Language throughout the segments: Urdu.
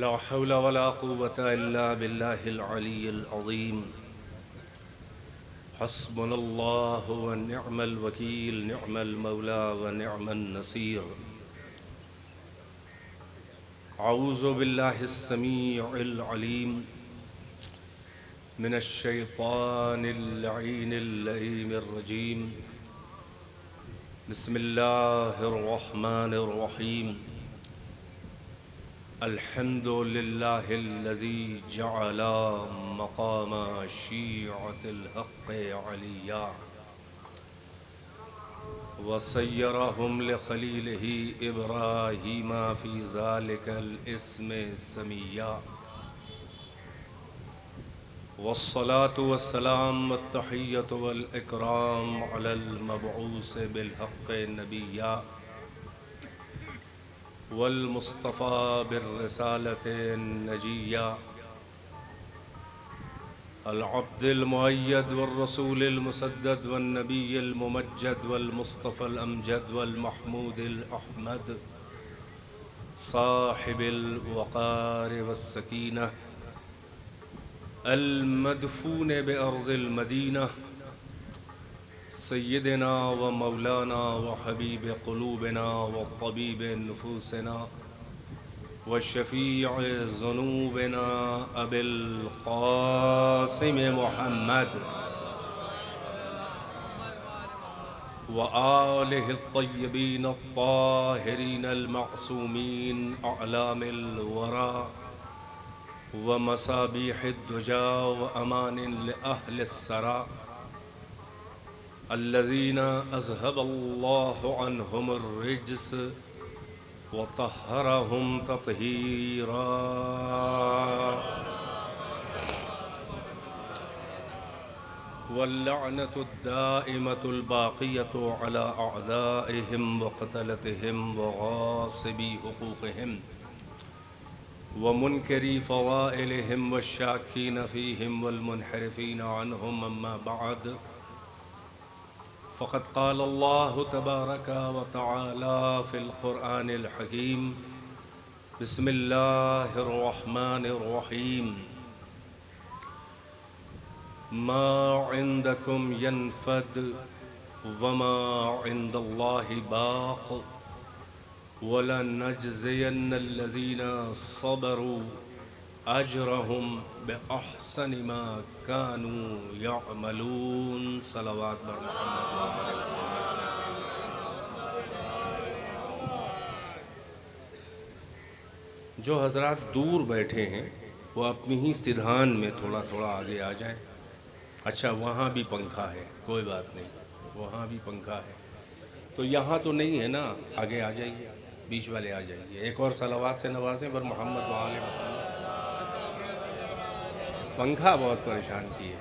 لا حول ولا قوة إلا بالله العلي العظيم. حسبنا الله ونعم الوكيل، نعم المولى ونعم النصير. أعوذ بالله السميع العليم من الشيطان اللعين اللئيم الرجيم. بسم الله الرحمن الرحيم. الحمد لله الذي جعل مقام شيعة الحق عليا وسيرهم لخليله إبراهيم في ذلك الاسم سميا. والصلاة والسلام والتحية والإكرام على المبعوث بالحق نبيا والمصطفى بالرسالة النجية العبد المؤيد والرسول المسدد والنبي الممجد والمصطفى الأمجد والمحمود الأحمد صاحب الوقار والسكينة المدفون بأرض المدينة سيدنا ومولانا وحبيب قلوبنا وطبيب نفوسنا وشفيع ذنوبنا أبي القاسم محمد وآله الطيبين الطاهرين المعصومين أعلام الورى ومصابيح الدجى وأمان لأهل السرى الذين أذهب الله عنهم الرجس وطهرهم تطهيرا. واللعنة الدائمة الباقية على أعدائهم وقتلتهم وغاصبي حقوقهم ومنكري فضائلهم والشاكين فيهم والمنحرفين عنهم. أما بعد، فقد قال الله تبارك وتعالى في القرآن الحكيم: بسم الله الرحمن الرحيم. ما عندكم ينفد وما عند الله باق ولنجزين الذين صبروا أجرهم بأحسن ما كانوا يعملون. صلوات بر محمد. جو حضرات دور بیٹھے ہیں وہ اپنی ہی سدھان میں تھوڑا تھوڑا آگے آ جائیں. اچھا، وہاں بھی پنکھا ہے، کوئی بات نہیں، وہاں بھی پنکھا ہے تو یہاں تو نہیں ہے نا. آگے آ جائیے، بیچ والے آ جائیے. ایک اور صلوات سے نوازیں بر محمد وآل محمد. پنکھا بہت پریشان کیے.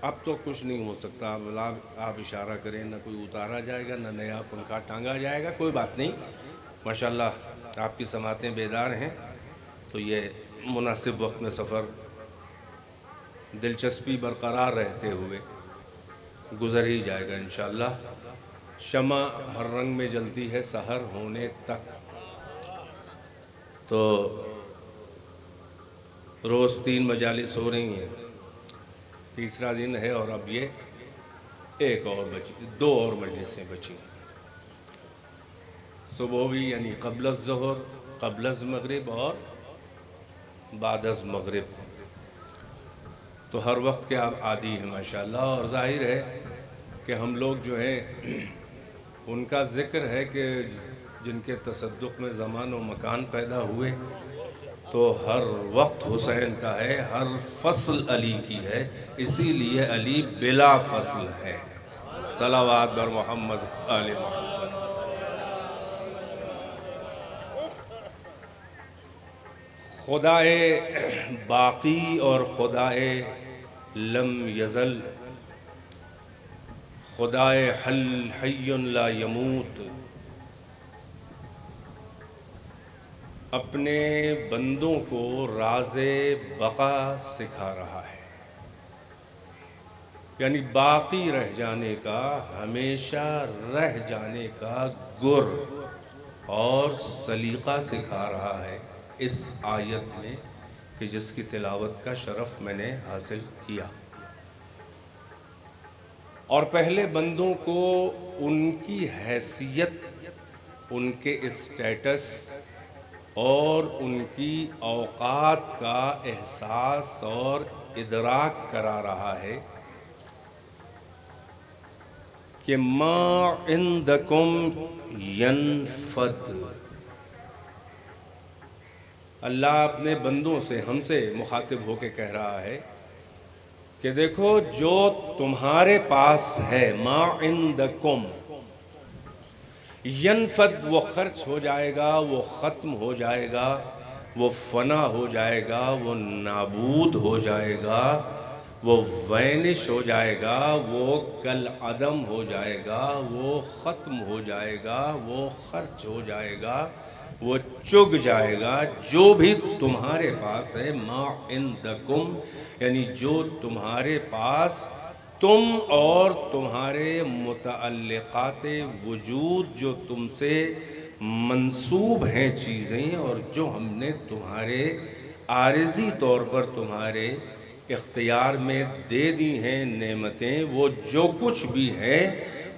اب تو کچھ نہیں ہو سکتا. آپ اشارہ کریں، نہ کوئی اتارا جائے گا، نہ نیا پنکھا ٹانگا جائے گا. کوئی بات نہیں، ماشاءاللہ آپ کی سماعتیں بیدار ہیں تو یہ مناسب وقت میں سفر دلچسپی برقرار رہتے ہوئے گزر ہی جائے گا انشاءاللہ. شمع ہر رنگ میں جلتی ہے سحر ہونے تک. تو روز 3 مجالس ہو رہی ہیں، تیسرا دن ہے اور اب یہ ایک اور بچی، 2 اور مجلسیں بچی ہیں. صبح بھی یعنی قبل الظہر، قبل از مغرب اور بعد از مغرب. تو ہر وقت کے آپ عادی ہیں ماشاءاللہ. اور ظاہر ہے کہ ہم لوگ جو ہیں ان کا ذکر ہے کہ جن کے تصدق میں زمان و مکان پیدا ہوئے تو ہر وقت حسین کا ہے، ہر فصل علی کی ہے، اسی لیے علی بلا فصل ہے. صلوات بر محمد آل محمد. خدائے باقی اور خدائے لم یزل، خدائے حی لا یموت اپنے بندوں کو راز بقا سکھا رہا ہے. یعنی باقی رہ جانے کا، ہمیشہ رہ جانے کا گر اور سلیقہ سکھا رہا ہے اس آیت میں، کہ جس کی تلاوت کا شرف میں نے حاصل کیا۔ اور پہلے بندوں کو ان کی حیثیت، ان کے اسٹیٹس اور ان کی اوقات کا احساس اور ادراک کرا رہا ہے کہ ما عندکم ینفد۔ اللہ اپنے بندوں سے، ہم سے مخاطب ہو کے کہہ رہا ہے کہ دیکھو جو تمہارے پاس ہے، ما عندکم ینفد، وہ خرچ ہو جائے گا، وہ ختم ہو جائے گا، وہ فنا ہو جائے گا، وہ نابود ہو جائے گا، وہ وینش ہو جائے گا، وہ کل عدم ہو جائے گا، وہ ختم ہو جائے گا، وہ خرچ ہو جائے گا، وہ چگ جائے گا۔ جو بھی تمہارے پاس ہے، ما عندکم یعنی جو تمہارے پاس، تم اور تمہارے متعلقات وجود جو تم سے منسوب ہیں چیزیں، اور جو ہم نے تمہارے عارضی طور پر تمہارے اختیار میں دے دی ہیں نعمتیں، وہ جو کچھ بھی ہیں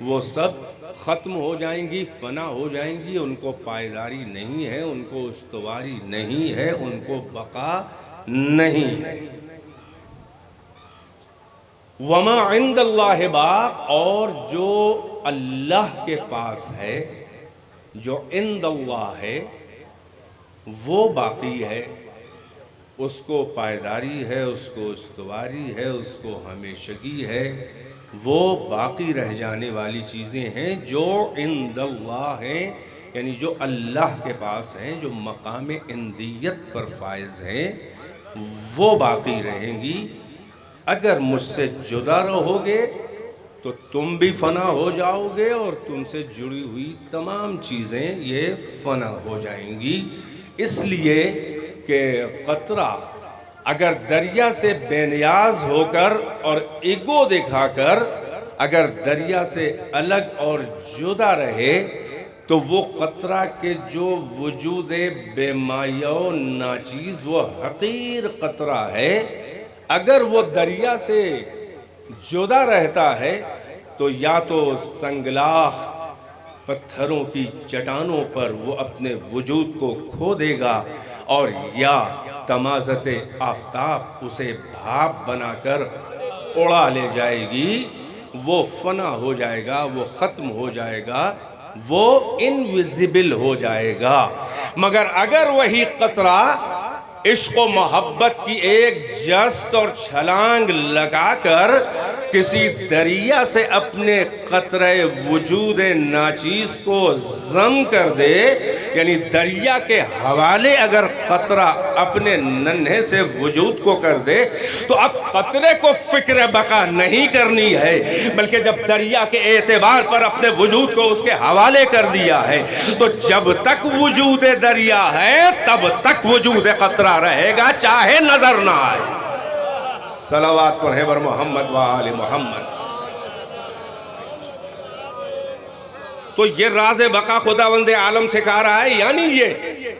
وہ سب ختم ہو جائیں گی، فنا ہو جائیں گی، ان کو پائیداری نہیں ہے، ان کو استواری نہیں ہے، ان کو بقا نہیں ہے۔ وَمَا عِندَ اللَّهِ باق، اور جو اللہ کے پاس ہے، جو عند اللہ ہے، وہ باقی ہے، اس کو پائیداری ہے، اس کو استواری ہے، اس کو ہمیشگی ہے، وہ باقی رہ جانے والی چیزیں ہیں جو عند اللہ ہیں، یعنی جو اللہ کے پاس ہیں، جو مقام عندیت پر فائز ہیں، وہ باقی رہیں گی۔ اگر مجھ سے جدا رہو گے تو تم بھی فنا ہو جاؤ گے، اور تم سے جڑی ہوئی تمام چیزیں یہ فنا ہو جائیں گی۔ اس لیے کہ قطرہ اگر دریا سے بے نیاز ہو کر اور ایگو دکھا کر اگر دریا سے الگ اور جدا رہے تو وہ قطرہ کے جو وجود بے مایہ و ناچیز، وہ حقیر قطرہ ہے، اگر وہ دریا سے جدا رہتا ہے تو یا تو سنگلاخ پتھروں کی چٹانوں پر وہ اپنے وجود کو کھو دے گا، اور یا تمازت آفتاب اسے بھاپ بنا کر اڑا لے جائے گی، وہ فنا ہو جائے گا، وہ ختم ہو جائے گا، وہ انویزیبل ہو جائے گا۔ مگر اگر وہی قطرہ عشق و محبت کی ایک جست اور چھلانگ لگا کر کسی دریا سے اپنے قطرہ وجود ناچیز کو ضم کر دے، یعنی دریا کے حوالے اگر قطرہ اپنے ننھے سے وجود کو کر دے تو اب قطرے کو فکر بقا نہیں کرنی ہے، بلکہ جب دریا کے اعتبار پر اپنے وجود کو اس کے حوالے کر دیا ہے تو جب تک وجود دریا ہے تب تک وجود قطرہ رہے گا، چاہے نظر نہ آئے۔ صلوات پڑھیں بر محمد و آل محمد۔ تو یہ راز بقا خداوند عالم سکھا رہا ہے، یعنی یہ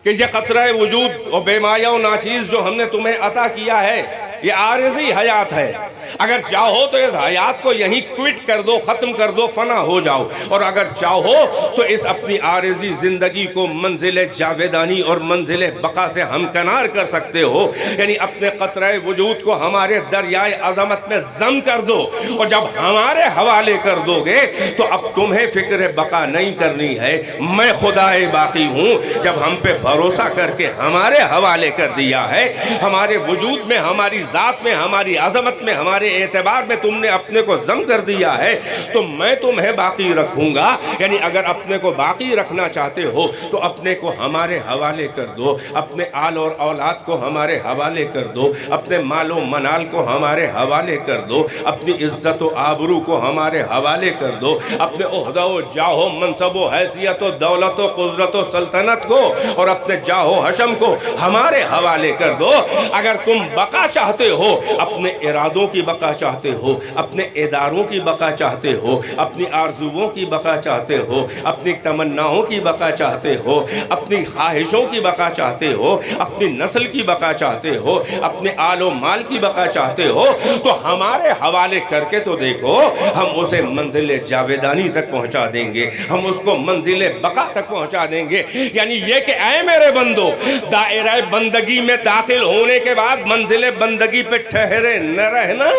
کہ یہ قطرہ وجود و بے مایہ و ناچیز جو ہم نے تمہیں عطا کیا ہے، یہ عارضی حیات ہے۔ اگر چاہو تو اس حیات کو یہیں کوئٹ کر دو، ختم کر دو، فنا ہو جاؤ، اور اگر چاہو تو اس اپنی عارضی زندگی کو منزل جاویدانی اور منزل بقا سے ہمکنار کر سکتے ہو، یعنی اپنے قطرہ وجود کو ہمارے دریائے عظمت میں ضم کر دو، اور جب ہمارے حوالے کر دو گے تو اب تمہیں فکر بقا نہیں کرنی ہے، میں خدائے باقی ہوں۔ جب ہم پہ بھروسہ کر کے ہمارے حوالے کر دیا ہے، ہمارے وجود میں، ہماری ذات میں، ہماری عظمت میں، ہمارے اعتبار میں تم نے اپنے کو ضم کر دیا ہے، تو میں تمہیں باقی رکھوں گا۔ یعنی اگر اپنے کو باقی رکھنا چاہتے ہو تو اپنے کو ہمارے حوالے کر دو، اپنے آل اور اولاد کو ہمارے حوالے کر دو، اپنے مال و منال کو ہمارے حوالے کر دو، اپنی عزت و آبرو کو ہمارے حوالے کر دو، اپنے عہدہ و جاہ و منصب و حیثیت و دولت و قدرت و سلطنت کو اور اپنے جاہ و حشم کو ہمارے حوالے کر دو۔ اگر تم بقا چاہتے ہو، اپنے ارادوں کی بقا چاہتے ہو، اپنے اداروں کی بقا چاہتے ہو، اپنی آرزوؤں کی بقا چاہتے ہو، اپنی تمناؤں کی بقا چاہتے ہو، اپنی خواہشوں کی بقا چاہتے ہو، اپنی نسل کی بقا چاہتے ہو، اپنے آل و مال کی بقا چاہتے ہو، تو ہمارے حوالے کر کے تو دیکھو، ہم اسے منزل جاویدانی تک پہنچا دیں گے، ہم اس کو منزل بقا تک پہنچا دیں گے۔ یعنی یہ کہ اے میرے بندو، دائرہ بندگی میں داخل ہونے کے بعد منزل بندگی پہ ٹھہرے نہ رہنا،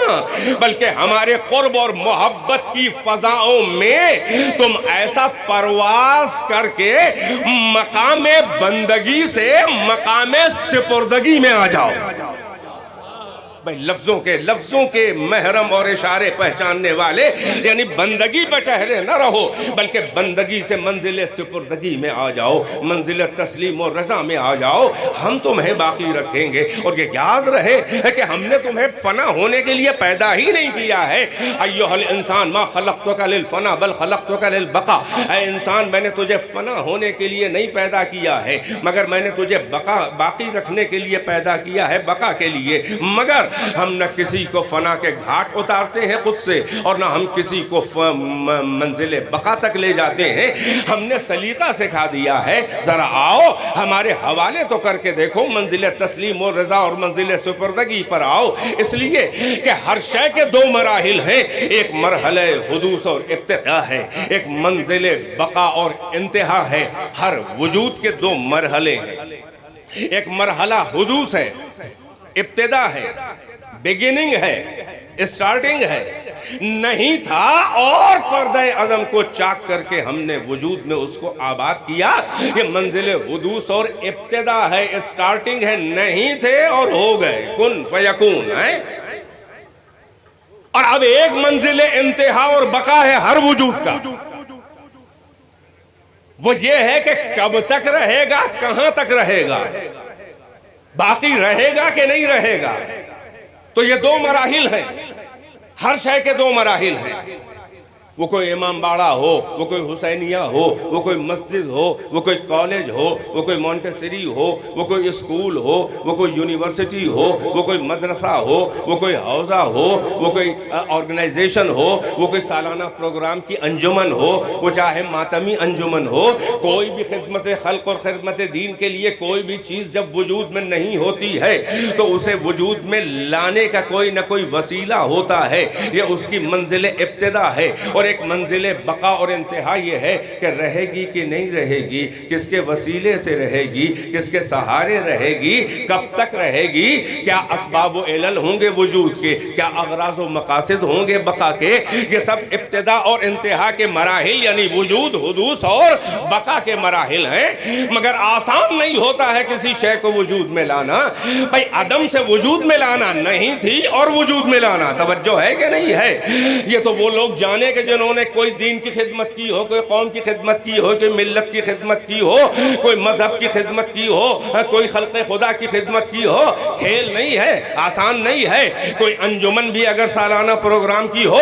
بلکہ ہمارے قرب اور محبت کی فضاؤں میں تم ایسا پرواز کر کے مقام بندگی سے مقام سپردگی میں آ جاؤ۔ بھئی لفظوں کے محرم اور اشارے پہچاننے والے، یعنی بندگی پہ ٹھہرے نہ رہو، بلکہ بندگی سے منزل سپردگی میں آ جاؤ، منزل تسلیم و رضا میں آ جاؤ، ہم تمہیں باقی رکھیں گے۔ اور یہ یاد رہے کہ ہم نے تمہیں فنا ہونے کے لیے پیدا ہی نہیں کیا ہے۔ ایھا الانسان ما خلقتک للفنا بل خلقتک للبقاء، اے انسان میں نے تجھے فنا ہونے کے لیے نہیں پیدا کیا ہے، مگر میں نے تجھے باقی رکھنے کے لیے پیدا کیا ہے، بقا کے لیے۔ مگر ہم نہ کسی کو فنا کے گھاٹ اتارتے ہیں خود سے، اور نہ ہم کسی کو منزل بقا تک لے جاتے ہیں۔ ہم نے سلیقہ سکھا دیا ہے، ذرا آؤ ہمارے حوالے تو کر کے دیکھو، منزل تسلیم و رضا اور منزل سپردگی پر آؤ۔ اس لیے کہ ہر شے کے دو مراحل ہیں، ایک مرحلہ حدوث اور ابتدا ہے، ایک منزل بقا اور انتہا ہے۔ ہر وجود کے دو مرحلے ہیں، ایک مرحلہ حدوث ہے، ابتدا ہے، بگننگ ہے، اسٹارٹنگ ہے، نہیں تھا اور پردہ عظم کو چاک کر کے ہم نے وجود میں اس کو آباد کیا۔ یہ منزل حدوث اور ابتدا ہے، اسٹارٹنگ ہے، نہیں تھے اور ہو گئے، کن فیکون ہے۔ اور اب ایک منزل انتہا اور بقا ہے ہر وجود کا، وہ یہ ہے کہ کب تک رہے گا، کہاں تک رہے گا، باقی رہے گا کہ نہیں رہے گا۔ تو یہ دو مراحل ہیں، ہر شے کے دو مراحل ہیں۔ وہ کوئی امام باڑہ ہو، وہ کوئی حسینیہ ہو، وہ کوئی مسجد ہو، وہ کوئی کالج ہو، وہ کوئی مونٹیسری ہو، وہ کوئی اسکول ہو، وہ کوئی یونیورسٹی ہو، وہ کوئی مدرسہ ہو، وہ کوئی حوزہ ہو، وہ کوئی آرگنائزیشن ہو، وہ کوئی سالانہ پروگرام کی انجمن ہو، وہ چاہے ماتمی انجمن ہو، کوئی بھی خدمت خلق اور خدمت دین کے لیے کوئی بھی چیز جب وجود میں نہیں ہوتی ہے تو اسے وجود میں لانے کا کوئی نہ کوئی وسیلہ ہوتا ہے۔ یہ اس کی منزل ابتدا ہے۔ اور ایک منزل بقا اور انتہا یہ ہے کہ رہے گی کہ نہیں رہے گی، کس کے وسیلے سے رہے گی، کس کے سہارے رہے گی، کب تک رہے گی، کیا اسباب و علل ہوں گے وجود کے، کیا اغراض و مقاصد ہوں گے بقا کے۔ یہ سب ابتدا اور انتہا کے مراحل، یعنی وجود، حدوث اور بقا کے مراحل ہیں۔ مگر آسان نہیں ہوتا ہے کسی شے کو وجود میں لانا۔ بھئی عدم سے وجود میں لانا، نہیں تھی اور وجود میں لانا، توجہ ہے کہ نہیں ہے؟ یہ تو وہ لوگ جانے کہ جنہوں نے کوئی دین کی خدمت کی ہو، کوئی قوم کی خدمت کی ہو، کوئی ملت کی خدمت کی ہو، کوئی مذہب کی خدمت کی ہو، کوئی خلق خدا کی خدمت کی ہو۔ کھیل نہیں ہے، آسان نہیں ہے۔ کوئی انجمن بھی اگر سالانہ پروگرام کی ہو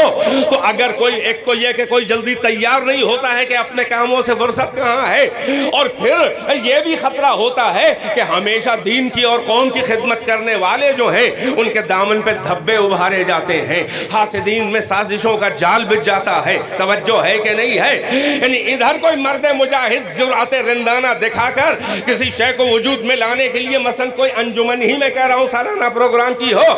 تو اگر کوئی، ایک تو یہ کہ کوئی جلدی تیار نہیں ہوتا ہے کہ اپنے کاموں سے فرصت کہاں ہے، اور پھر یہ بھی خطرہ ہوتا ہے کہ ہمیشہ دین کی اور قوم کی خدمت کرنے والے جو ہیں ان کے دامن پہ دھبے ابھارے جاتے ہیں، حاسدین میں سازشوں کا جال بچ جاتا ہے۔ توجہ ہے کہ نہیں ہے؟ یعنی ادھر کوئی مرد مجاہد جرأت رندانہ دکھا کر کسی شے کو وجود میں لانے کے لیے، مثلا کوئی انجمن ہی میں کہہ رہا ہوں سالانہ پروگرام کی ہو،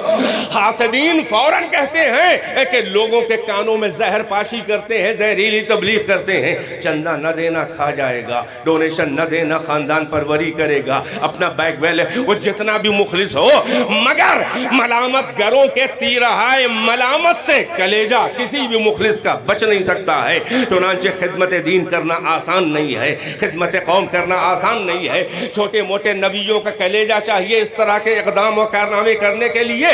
حاسدین فوراً کہتے ہیں کہ لوگوں کے کانوں میں زہر پاشی کرتے ہیں، زہریلی تبلیغ کرتے ہیں، چندہ نہ دینا کھا جائے گا، ڈونیشن نہ دینا خاندان پروری کرے گا، اپنا بیک ویل وہ جتنا بھی مخلص ہو، مگر ملامت گروں کے تیرہائے ملامت سے کلیجہ کسی بھی مخلص کا بچ نہیں سکتا ہے۔ چنانچہ خدمت دین کرنا آسان نہیں ہے، خدمت قوم کرنا آسان نہیں ہے۔ چھوٹے موٹے نبیوں کا کلیجہ چاہیے اس طرح کے اقدام و کارنامے کرنے کے لیے۔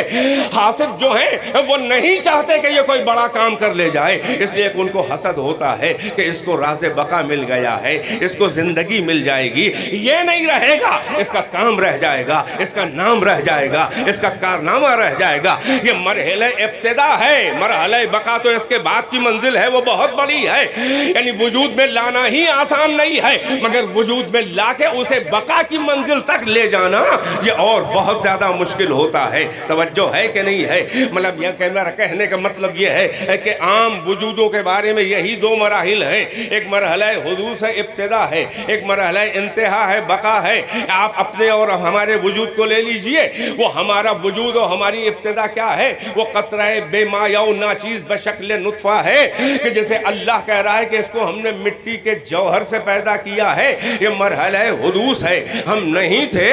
حاسد جو ہیں وہ نہیں چاہتے کہ یہ کوئی بڑا کام کر لے جائے، اس لیے کہ ان کو حسد ہوتا ہے کہ اس کو راز بقا مل گیا ہے، اس کو زندگی مل جائے گی، یہ نہیں رہے گا، اس کا کام رہ جائے گا، اس کا نام رہ جائے گا، اس کا کارنامہ رہ جائے گا۔ یہ مرحلہ ابتدا ہے، مرحلہ بقا تو اس کے بعد کی منزل منزل ہے وہ بہت بڑی ہے. یعنی وجود میں لانا ہی آسان نہیں ہے، مگر وجود میں لا کے اسے بقا کی منزل تک لے جانا یہ اور بہت زیادہ مشکل ہوتا ہے. توجہ ہے کہ نہیں ہے؟ مطلب یہ کہنے کا مطلب یہ ہے کہ عام وجودوں کے بارے میں یہی دو مراحل ہیں. ایک مرحلہ حدوث ہے، ابتدا ہے، ایک مرحلہ انتہا ہے، بقا ہے. آپ اپنے اور ہمارے وجود کو لے لیجئے. وہ ہمارا وجود اور ہماری ابتدا کیا ہے؟ وہ قطرہ بے مایا و ناچیز بشکل نطفہ ہے کہ جیسے اللہ کہہ رہا ہے کہ اس کو ہم نے مٹی کے جوہر سے پیدا کیا ہے. یہ مرحلہ حدوث ہے، ہم نہیں تھے.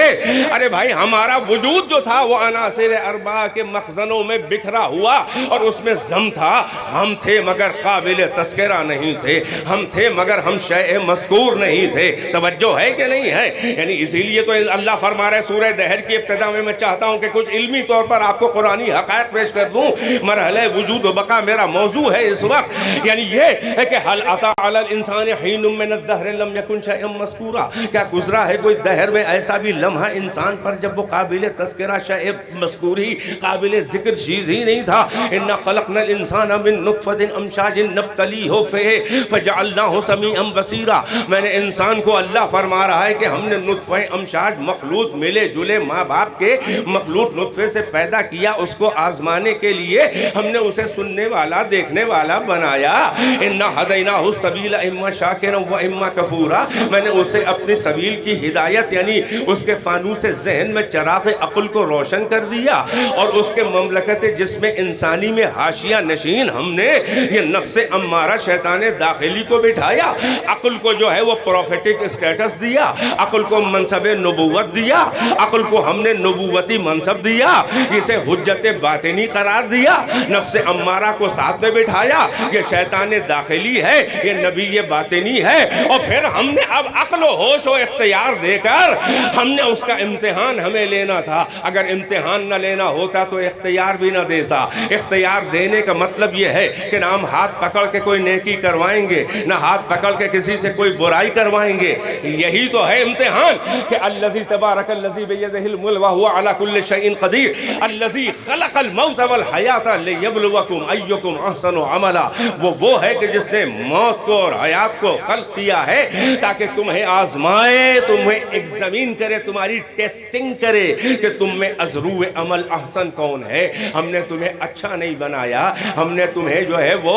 ارے بھائی ہمارا وجود جو تھا وہ عناصر اربعہ کے مخزنوں میں بکھرا ہوا اور اس میں ضم تھا. ہم تھے مگر قابل تذکرہ نہیں تھے، ہم تھے مگر ہم شیء مذکور نہیں تھے. توجہ ہے کہ نہیں ہے؟ یعنی اسی لیے تو اللہ فرما رہے سورہ دہر کی ابتدا میں چاہتا ہوں کہ کچھ علمی طور پر آپ کو قرآنی حقائق پیش کر دوں. مرحلہ وجود و بقا میرا موضوع ہے اس وقت. یعنی یہ ہے کہ حل اتی علی الانسان حین من الدہر لم یکن شیئا مذکورا، کیا گزرا ہے کوئی دہر میں ایسا بھی لمحہ انسان پر جب وہ قابل تذکرہ شیء مذکور ہی، قابل ذکر چیز ہی نہیں تھا. انا خلقنا الانسان من نطفۃ امشاج نبتلیہ فیہ فجعلناہ سمیعا بصیرا. میں نے انسان کو اللہ فرما رہا ہے کہ ہم نے نطفہ امشاج مخلوط ملے جلے ماں باپ کے مخلوط نطفے سے پیدا کیا. اس کو آزمانے کے لیے ہم نے اسے سننے والا دیکھنے والا بنایا. انا ہدیناہ السبیل اما شاکرا و اما کفورا. میں نے اسے اپنی سبیل کی ہدایت یعنی اس کے فانوس ذہن میں چراغ عقل کو روشن کر دیا اور اس کے مملکت جسم انسانی میں حاشیہ نشین ہم نے یہ نفس امارہ شیطان داخلی کو بٹھایا. عقل کو جو ہے وہ پروفیٹک اسٹیٹس دیا، عقل کو منصب نبوت دیا، عقل کو ہم نے نبوتی منصب دیا، اسے حجت باطنی قرار دیا. نفس امارہ کو ساتھ میں بٹھایا، یہ شیطان داخلی ہے، یہ نبی باطنی ہے. اور پھر ہم نے اب عقل و ہوش و اختیار دے کر ہم نے اس کا امتحان ہمیں لینا تھا. اگر امتحان نہ لینا ہوتا تو اختیار بھی نہ دیتا. اختیار دینے کا مطلب یہ ہے کہ نہ ہم ہاتھ پکڑ کے کوئی نیکی کروائیں گے، نہ ہاتھ پکڑ کے کسی سے کوئی برائی کروائیں گے. یہی تو ہے امتحان کہ الذی تبارک الذی بیدہ الملک وہو علی کل شیء قدیر الذی خلق الموت والحیات لیبلوکم ایکم احسن عملا. وہ ہے کہ جس نے موت کو اور حیات کو خلق کیا ہے تاکہ تمہیں آزمائے، تمہیں ایگزامین کرے، تمہاری ٹیسٹنگ کرے کہ تم میں ازرو عمل احسن کون ہے. ہم نے تمہیں اچھا نہیں بنایا، ہم نے تمہیں جو ہے وہ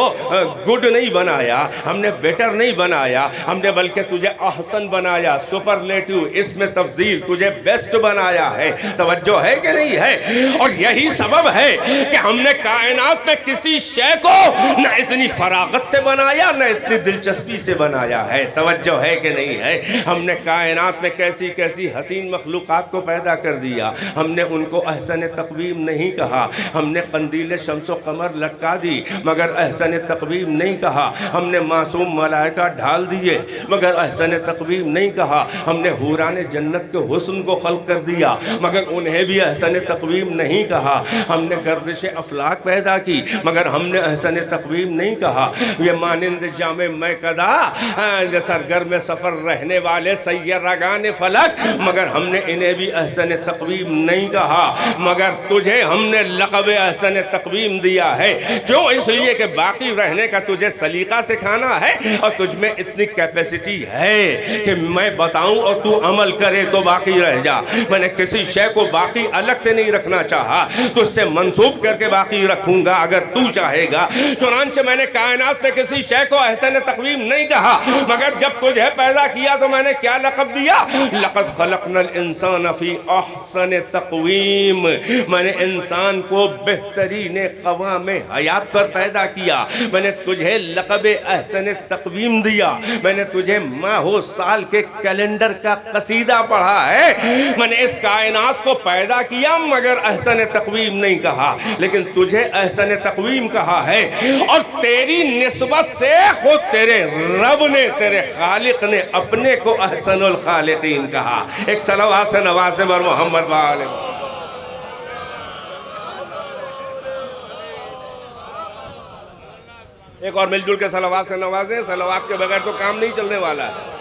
گڈ نہیں بنایا، ہم نے بیٹر نہیں بنایا، ہم نے بلکہ تجھے احسن بنایا، سپرلیٹو اس میں تفضیل، تجھے بیسٹ بنایا ہے. توجہ ہے کہ نہیں ہے؟ اور یہی سبب ہے کہ ہم نے کائنات میں کسی شے کو نہ اتنی فراغت سے بنایا نہ اتنی دلچسپی سے بنایا ہے. توجہ ہے کہ نہیں ہے؟ ہم نے کائنات میں کیسی کیسی حسین مخلوقات کو پیدا کر دیا. ہم نے ان کو احسن تقویم نہیں کہا. ہم نے قندیل شمس و قمر لٹکا دی مگر احسن تقویم نہیں کہا. ہم نے معصوم ملائکہ ڈھال دیے مگر احسن تقویم نہیں کہا. ہم نے حوران جنت کے حسن کو خلق کر دیا مگر انہیں بھی احسن تقویم نہیں کہا. ہم نے گردش افلاک پیدا کی مگر ہم نے احسن تقویم نہیں کہا. یہ مانند جام میکدہ سرگرم سفر رہنے والے سیارگان فلک مگر ہم نے انہیں بھی احسن تقویم نہیں کہا. مگر تجھے ہم نے لقب احسن تقویم دیا ہے. کیوں؟ اس لیے کہ باقی رہنے کا تجھے سلیقہ سکھانا ہے اور تجھ میں اتنی کیپیسٹی ہے کہ میں بتاؤں اور تو عمل کرے تو باقی رہ جا. میں نے کسی شے کو باقی الگ سے نہیں رکھنا چاہا، تو اس سے منسوب کر کے باقی رکھوں گا اگر تو چاہے گا. چنانچہ میں نے کائنات میں کسی شے کو احسن تقویم نہیں کہا مگر جب تجھے پیدا کیا تو میں نے کیا لقب دیا؟ لقد خلقنا الانسان فی احسن تقویم. میں نے انسان کو بہترین قوام حیات پر پیدا کیا. میں نے تجھے لقب احسن تقویم دیا. میں نے تجھے ماہ و سال کے کیلنڈر کا قصیدہ پڑھا ہے. میں نے اس کائنات کو پیدا کیا مگر احسن تقویم نہیں کہا، لیکن تجھے احسن تقویم کہا ہے. اور تیری نسبت سے خود تیرے رب نے، تیرے خالق نے اپنے کو احسن الخالقین کہا. ایک صلوات سے نواز دے بر محمد وآلہ. ایک اور مل جل کے صلوات سے نوازیں. صلوات کے بغیر تو کام نہیں چلنے والا ہے.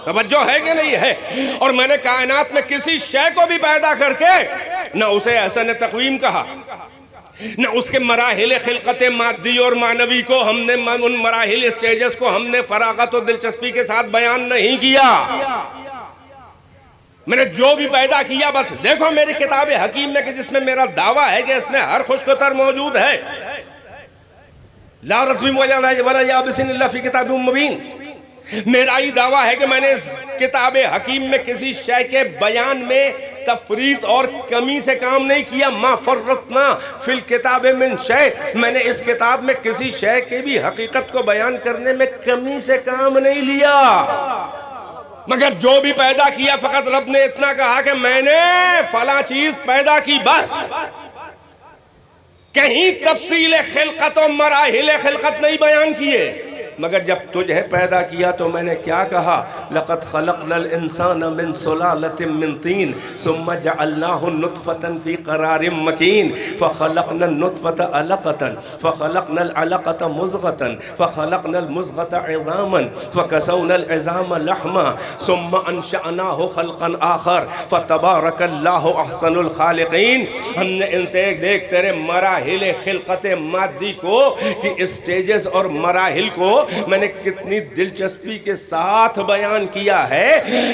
توجہ ہے کہ نہیں ہے؟ اور میں نے کائنات میں کسی شے کو بھی پیدا کر کے نہ اسے احسن تقویم کہا نہ اس کے مراحل خلقت مادی اور معنوی کو ہم نے ان مراحل اسٹیجز کو ہم نے فراغت اور دلچسپی کے ساتھ بیان نہیں کیا. میں نے جو بھی پیدا کیا بس دیکھو میری کتاب حکیم میں کہ جس میں میرا دعویٰ ہے کہ اس میں ہر خشک و تر موجود ہے. لا رطب ولا یابس الا فی کتاب مبین. میرا ہی دعویٰ ہے کہ میں نے اس کتاب حکیم میں کسی شے کے بیان میں تفریط اور کمی سے کام نہیں کیا. ما فرطنا فی الکتاب من شے. میں نے اس کتاب میں کسی شے کی بھی حقیقت کو بیان کرنے میں کمی سے کام نہیں لیا. مگر جو بھی پیدا کیا فقط رب نے اتنا کہا کہ میں نے فلاں چیز پیدا کی بس. کہیں تفصیل خلقت و مراحل خلقت نہیں بیان کیے. مگر جب تجھے پیدا کیا تو میں نے کیا کہا؟ لقد خلقنا الانسان من سلالۃ من طین ثم جعلناه نطفۃ فی قرار مکین فخلقنا النطفۃ علقۃ فخلقنا العلقۃ مضغۃ فخلقنا المضغۃ عظاما فکسونا العظام لحما ثم انشأناه خلقا آخر فتبارک اللہ احسن الخالقین. ہم نے دیکھ تیرے مراحل خلقت مادی کو کہ اسٹیجز اور مراحل کو میں نے کتنی دلچسپی کے ساتھ بیان کیا ہے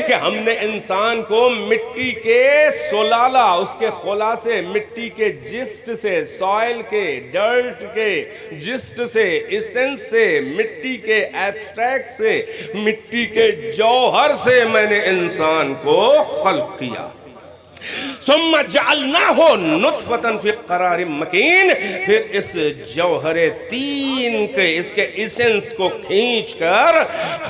کہ ہم نے انسان کو مٹی کے سلالہ اس کے خلا سے مٹی کے جسٹ سے سوائل کے ڈرٹ کے جسٹ سے ایسنس سے مٹی کے ایبسٹریکٹ سے مٹی کے جوہر سے میں نے انسان کو خلق کیا. ثم جعلناہ نطفۃ فی قرار مکین. پھر اس جوہر تین کے اس کے ایسنس کو کھینچ کر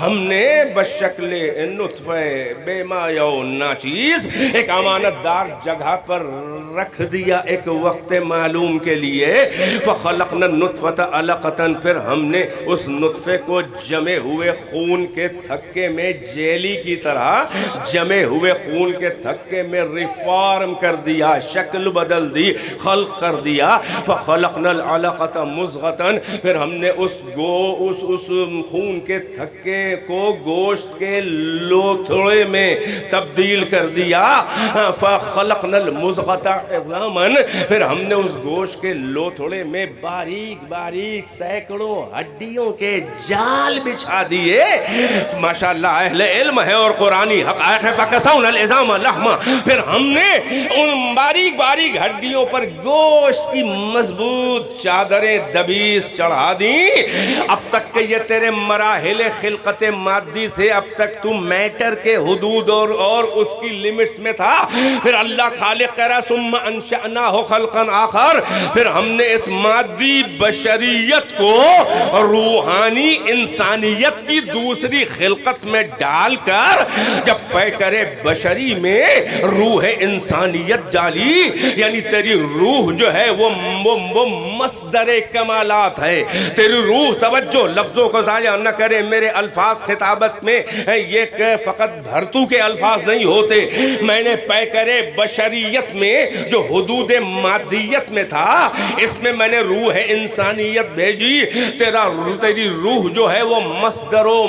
ہم نے بشکل نطفہ بے مایہ و ناچیز ایک امانت دار جگہ پر رکھ دیا ایک وقت معلوم کے لیے. فخلقنا النطفۃ علقۃ. پھر ہم نے اس نطفے کو جمے ہوئے خون کے تھکے میں جیلی کی طرح جمے ہوئے خون کے تھکے میں فارم کر دیا, شکل بدل دی, خلق کر دیا. فخلقنا العلقۃ مضغۃ. پھر ہم نے اس خون کے تھکے کو گوشت کے لوتھڑے میں تبدیل کر دیا. فخلقنا المضغۃ عظاما. پھر ہم نے اس گوشت کے لوتھڑے میں باریک باریک سینکڑوں ہڈیوں کے جال بچھا دیے. ماشاءاللہ اہل علم ہے اور قرآنی حقائق ہے. فکسونا العظام لحما. پھر ہم نے ان باریک باریک ہڈیوں پر گوشت کی مضبوط چادریں دبیس چڑھا دیں. اب تک کہ یہ تیرے مراحل خلقت مادی تھے, اب تک تو میٹر کے حدود اور اس کی لیمٹس میں تھا. پھر اللہ خالق کہہ رہا ثم انشأناہ خلقا آخر. پھر ہم نے اس مادی بشریت کو روحانی انسانیت کی دوسری خلقت میں ڈال کر جب پیکر بشری میں روح انسانیت ڈالی, یعنی تیری روح جو ہے وہ مصدر کمالات ہے. تیری روح, توجہ لفظوں کو ضائع نہ کرے, میرے الفاظ خطابت میں یہ کہ فقط بھرتو کے الفاظ نہیں ہوتے. میں نے پیکر بشریت میں جو حدود مادیت میں تھا اس میں میں نے روح انسانیت بھیجی. تیری روح جو ہے وہ مصدر و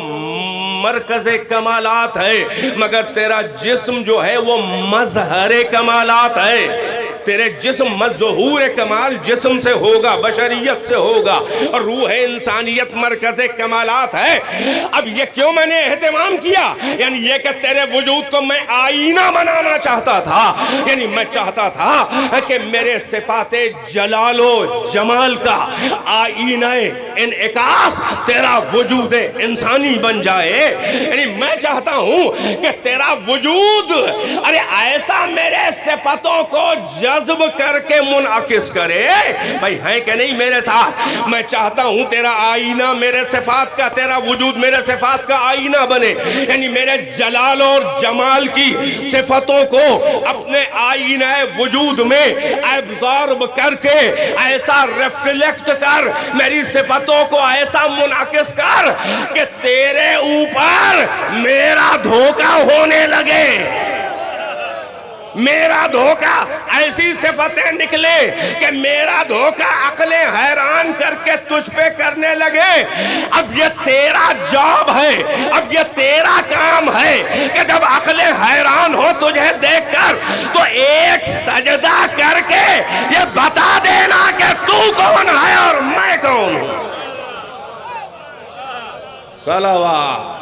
مرکز کمالات ہے, مگر تیرا جسم جو ہے وہ مظہر کمالات ہے. تیرے جسم ظہور کمال جسم سے ہوگا, بشریت سے ہوگا, اور روح انسانیت مرکز کمالات ہے. اب یہ کیوں میں نے اہتمام کیا؟ یعنی یہ کہ تیرے وجود کو میں آئینہ بنانا چاہتا تھا. یعنی میں چاہتا تھا کہ میرے صفات جلال و جمال کا آئینہ انعکاس تیرا وجود انسانی بن جائے. یعنی میں چاہتا ہوں کہ تیرا وجود ایسا میرے صفتوں کو جذب کر کے منعکس کرے. بھائی ہیں کہ نہیں میرے ساتھ؟ میں چاہتا ہوں تیرا آئینہ میرے صفات کا, تیرا وجود میرے صفات کا آئینہ بنے. یعنی میرے جلال اور جمال کی صفتوں کو اپنے آئینہ وجود میں ایبزارب کر کے ایسا ریفلیکٹ کر, میری صفتوں کو ایسا منعکس کر کہ تیرے اوپر میرا دھوکہ ہونے لگے. میرا دھوکہ ایسی صفتیں نکلے کہ میرا دھوکہ عقلیں حیران کر کے تجھ پہ کرنے لگے. اب یہ تیرا جاب ہے, اب یہ تیرا کام ہے کہ جب عقلیں حیران ہو تجھے دیکھ کر تو ایک سجدہ کر کے یہ بتا دینا کہ صلوات.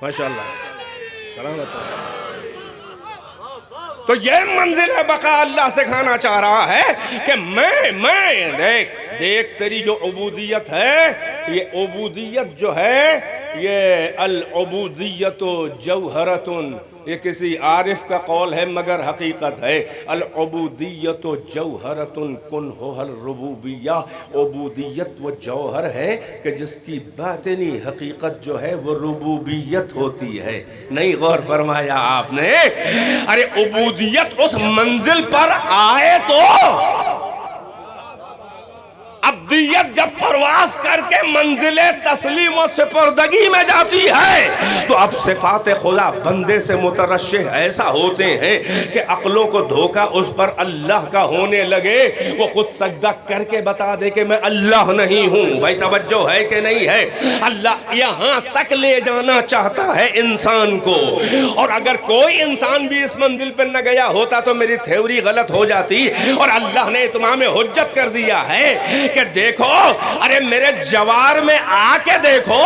ماشاءاللہ سلامت. تو یہ منزل بقا اللہ سے کھانا چاہ رہا ہے کہ میں دیکھ تیری جو عبودیت ہے، یہ عبودیت جو ہے، یہ العبودیت جوہرۃ، یہ کسی عارف کا قول ہے مگر حقیقت ہے. العبودیت جوہرۃ کنھا الربوبیہ، عبودیت وہ جوہر ہے کہ جس کی باطنی حقیقت جو ہے وہ ربوبیت ہوتی ہے. نہیں غور فرمایا آپ نے؟ ارے عبودیت اس منزل پر آئے تو عبدیت جب پرواز کر کے منزل تسلیم و سپردگی میں جاتی ہے تو اب صفات خدا بندے سے مترشح ایسا ہوتے ہیں کہ عقلوں کو دھوکہ اس پر اللہ کا ہونے لگے. وہ خود سجدہ کر کے بتا دے کہ میں اللہ نہیں ہوں. بھائی توجہ ہے کہ نہیں ہے؟ اللہ یہاں تک لے جانا چاہتا ہے انسان کو. اور اگر کوئی انسان بھی اس منزل پر نہ گیا ہوتا تو میری تھیوری غلط ہو جاتی. اور اللہ نے اتمام حجت کر دیا ہے کہ دیکھو، ارے میرے جوار میں آ کے دیکھو،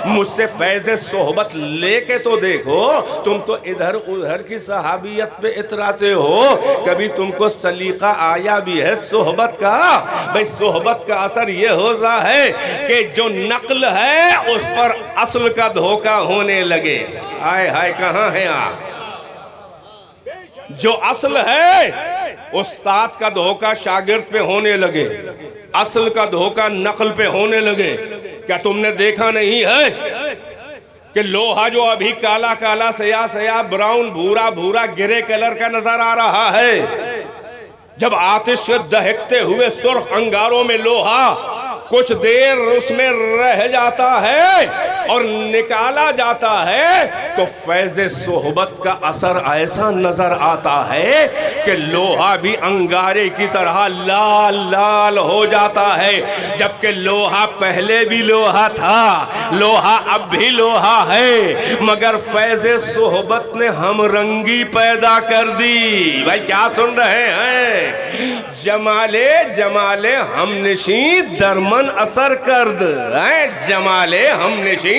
مجھ سے فیض صحبت لے کے تو دیکھو. تم تو ادھر ادھر کی صحابیت پہ اتراتے ہو، کبھی تم کو سلیقہ آیا بھی ہے صحبت کا؟ بھئی صحبت کا اثر یہ ہوتا ہے کہ جو نقل ہے اس پر اصل کا دھوکہ ہونے لگے. آئے ہائے کہاں ہیں آپ؟ جو اصل ہے استاد کا دھوکہ شاگرد پہ ہونے لگے، اصل کا دھوکہ نقل پہ ہونے لگے. کیا تم نے دیکھا نہیں ہے کہ لوہا جو ابھی کالا کالا سیاہ سیاہ براؤن بھورا بھورا گرے کلر کا نظر آ رہا ہے، جب آتش سے دہکتے ہوئے سرخ انگاروں میں لوہا کچھ دیر اس میں رہ جاتا ہے اور نکالا جاتا ہے تو فیض صحبت کا اثر ایسا نظر آتا ہے کہ لوہا بھی انگارے کی طرح لال لال ہو جاتا ہے. جبکہ لوہا پہلے بھی لوہا تھا، لوہا اب بھی لوہا ہے، مگر فیض صحبت نے ہم رنگی پیدا کر دی. بھائی کیا سن رہے ہیں؟ جمالے ہم نشیں درمن اثر کرد. جمالے ہم نشیں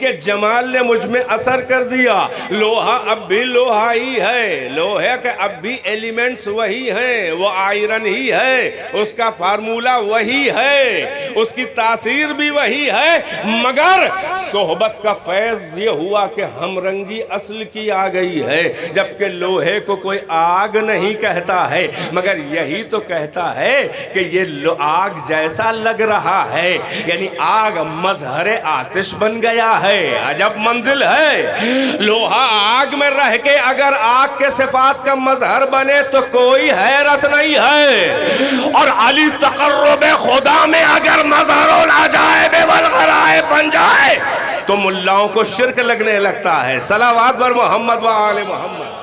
کے جمال نے مجھ میں اثر کر دیا. لوہا اب بھی لوہا ہی ہے، لوہے کے اب بھی ایلیمنٹس وہی ہیں، وہ آئرن ہی ہے، اس کا فارمولا وہی ہے، اس کی تاثیر بھی وہی ہے، مگر صحبت کا فیض یہ ہوا کہ ہم رنگی اصل کی آ گئی ہے. جبکہ لوہے کو کوئی آگ نہیں کہتا ہے، مگر یہی تو کہتا ہے کہ یہ آگ جیسا لگ رہا ہے، یعنی آگ مظہر آتش بن گیا ہے. عجب منزل ہے. لوہا آگ میں رہ کے اگر آگ کے صفات کا مظہر بنے تو کوئی حیرت نہیں ہے. اور علی تقرب خدا میں اگر مظہر العجائب والغرائب بن جائے تو ملاؤں کو شرک لگنے لگتا ہے. صلوات بر محمد و آل محمد.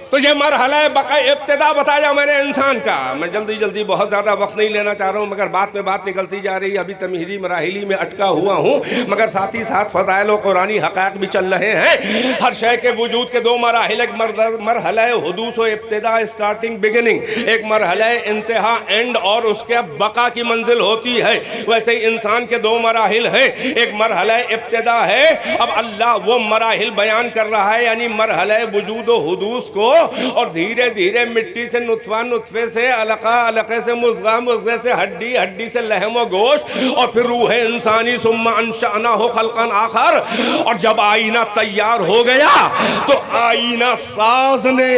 تو یہ مرحلہ بقا ابتدا بتایا میں نے انسان کا. میں جلدی بہت زیادہ وقت نہیں لینا چاہ رہا ہوں، مگر بات میں بات نکلتی جا رہی ہے. ابھی تمہیدی مراحلی میں اٹکا ہوا ہوں، مگر ساتھ ہی ساتھ فضائل و قرآنی حقائق بھی چل رہے ہیں. ہر شے کے وجود کے دو مراحل، ایک مرحلہ حدوث و ابتدا اسٹارٹنگ بگننگ، ایک مرحلہ انتہا اینڈ، اور اس کے بقا کی منزل ہوتی ہے. ویسے ہی انسان کے دو مراحل ہیں، ایک مرحلہ ابتدا ہے. اب اللہ وہ مراحل بیان کر رہا ہے، یعنی مرحلہ وجود و حدوث کو، اور دھیرے دھیرے مٹی سے نطفہ، نطفے سے علقہ، علقے سے مضغہ، مضغے سے ہڈی، ہڈی سے لحم و گوشت، اور پھر روح انسانی، ثم انشأناہ خلقا آخر. اور جب آئینہ تیار ہو گیا تو آئینہ ساز نے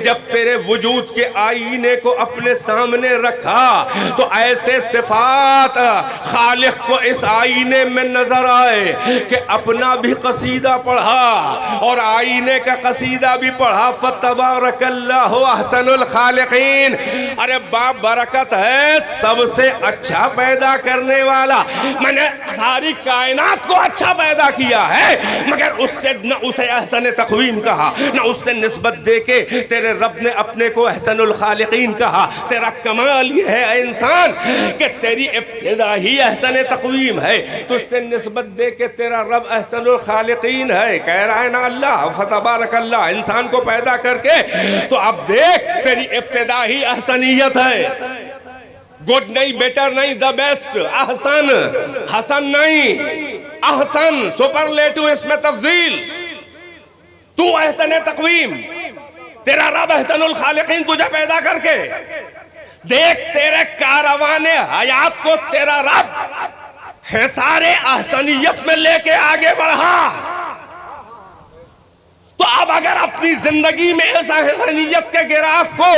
جب تیرے وجود کے آئینے کو اپنے سامنے رکھا تو ایسے صفات خالق کو اس آئینے میں نظر آئے کہ اپنا بھی قصیدہ پڑھا اور آئینے کا قصیدہ بھی پڑھا. فتبارک فتبارک اللہ احسن الخالقین. ارے باپ برکت ہے سب سے اچھا پیدا کرنے والا. میں نے ساری کائنات کو اچھا پیدا کیا ہے مگر اس سے نہ اسے احسن تقویم کہا, نہ اس سے نسبت دے کے تیرے رب نے اپنے کو احسن الخالقین کہا. تیرا کمال یہ ہے اے انسان کہ تیری ابتدا ہی احسن تقویم ہے, تو اس سے نسبت دے کے تیرا رب احسن الخالقین ہے. کہہ رہا ہے نا اللہ فتبارک اللہ, انسان کو پیدا کر کے تو اب دیکھ تیری ابتدا ہی احسنیت ہے. گڈ نہیں, بیٹر نہیں, دا بیسٹ, احسن, حسن نہیں, احسن, سپرلیٹو اس میں تفضیل. تو احسن تقویم, تیرا رب احسن الخالقین تجھے پیدا کر کے. دیکھ تیرے کاروان حیات کو تیرا رب حصار احسنیت میں لے کے آگے بڑھا. تو اب اگر اپنی زندگی میں اس احسنیت کے گراف کو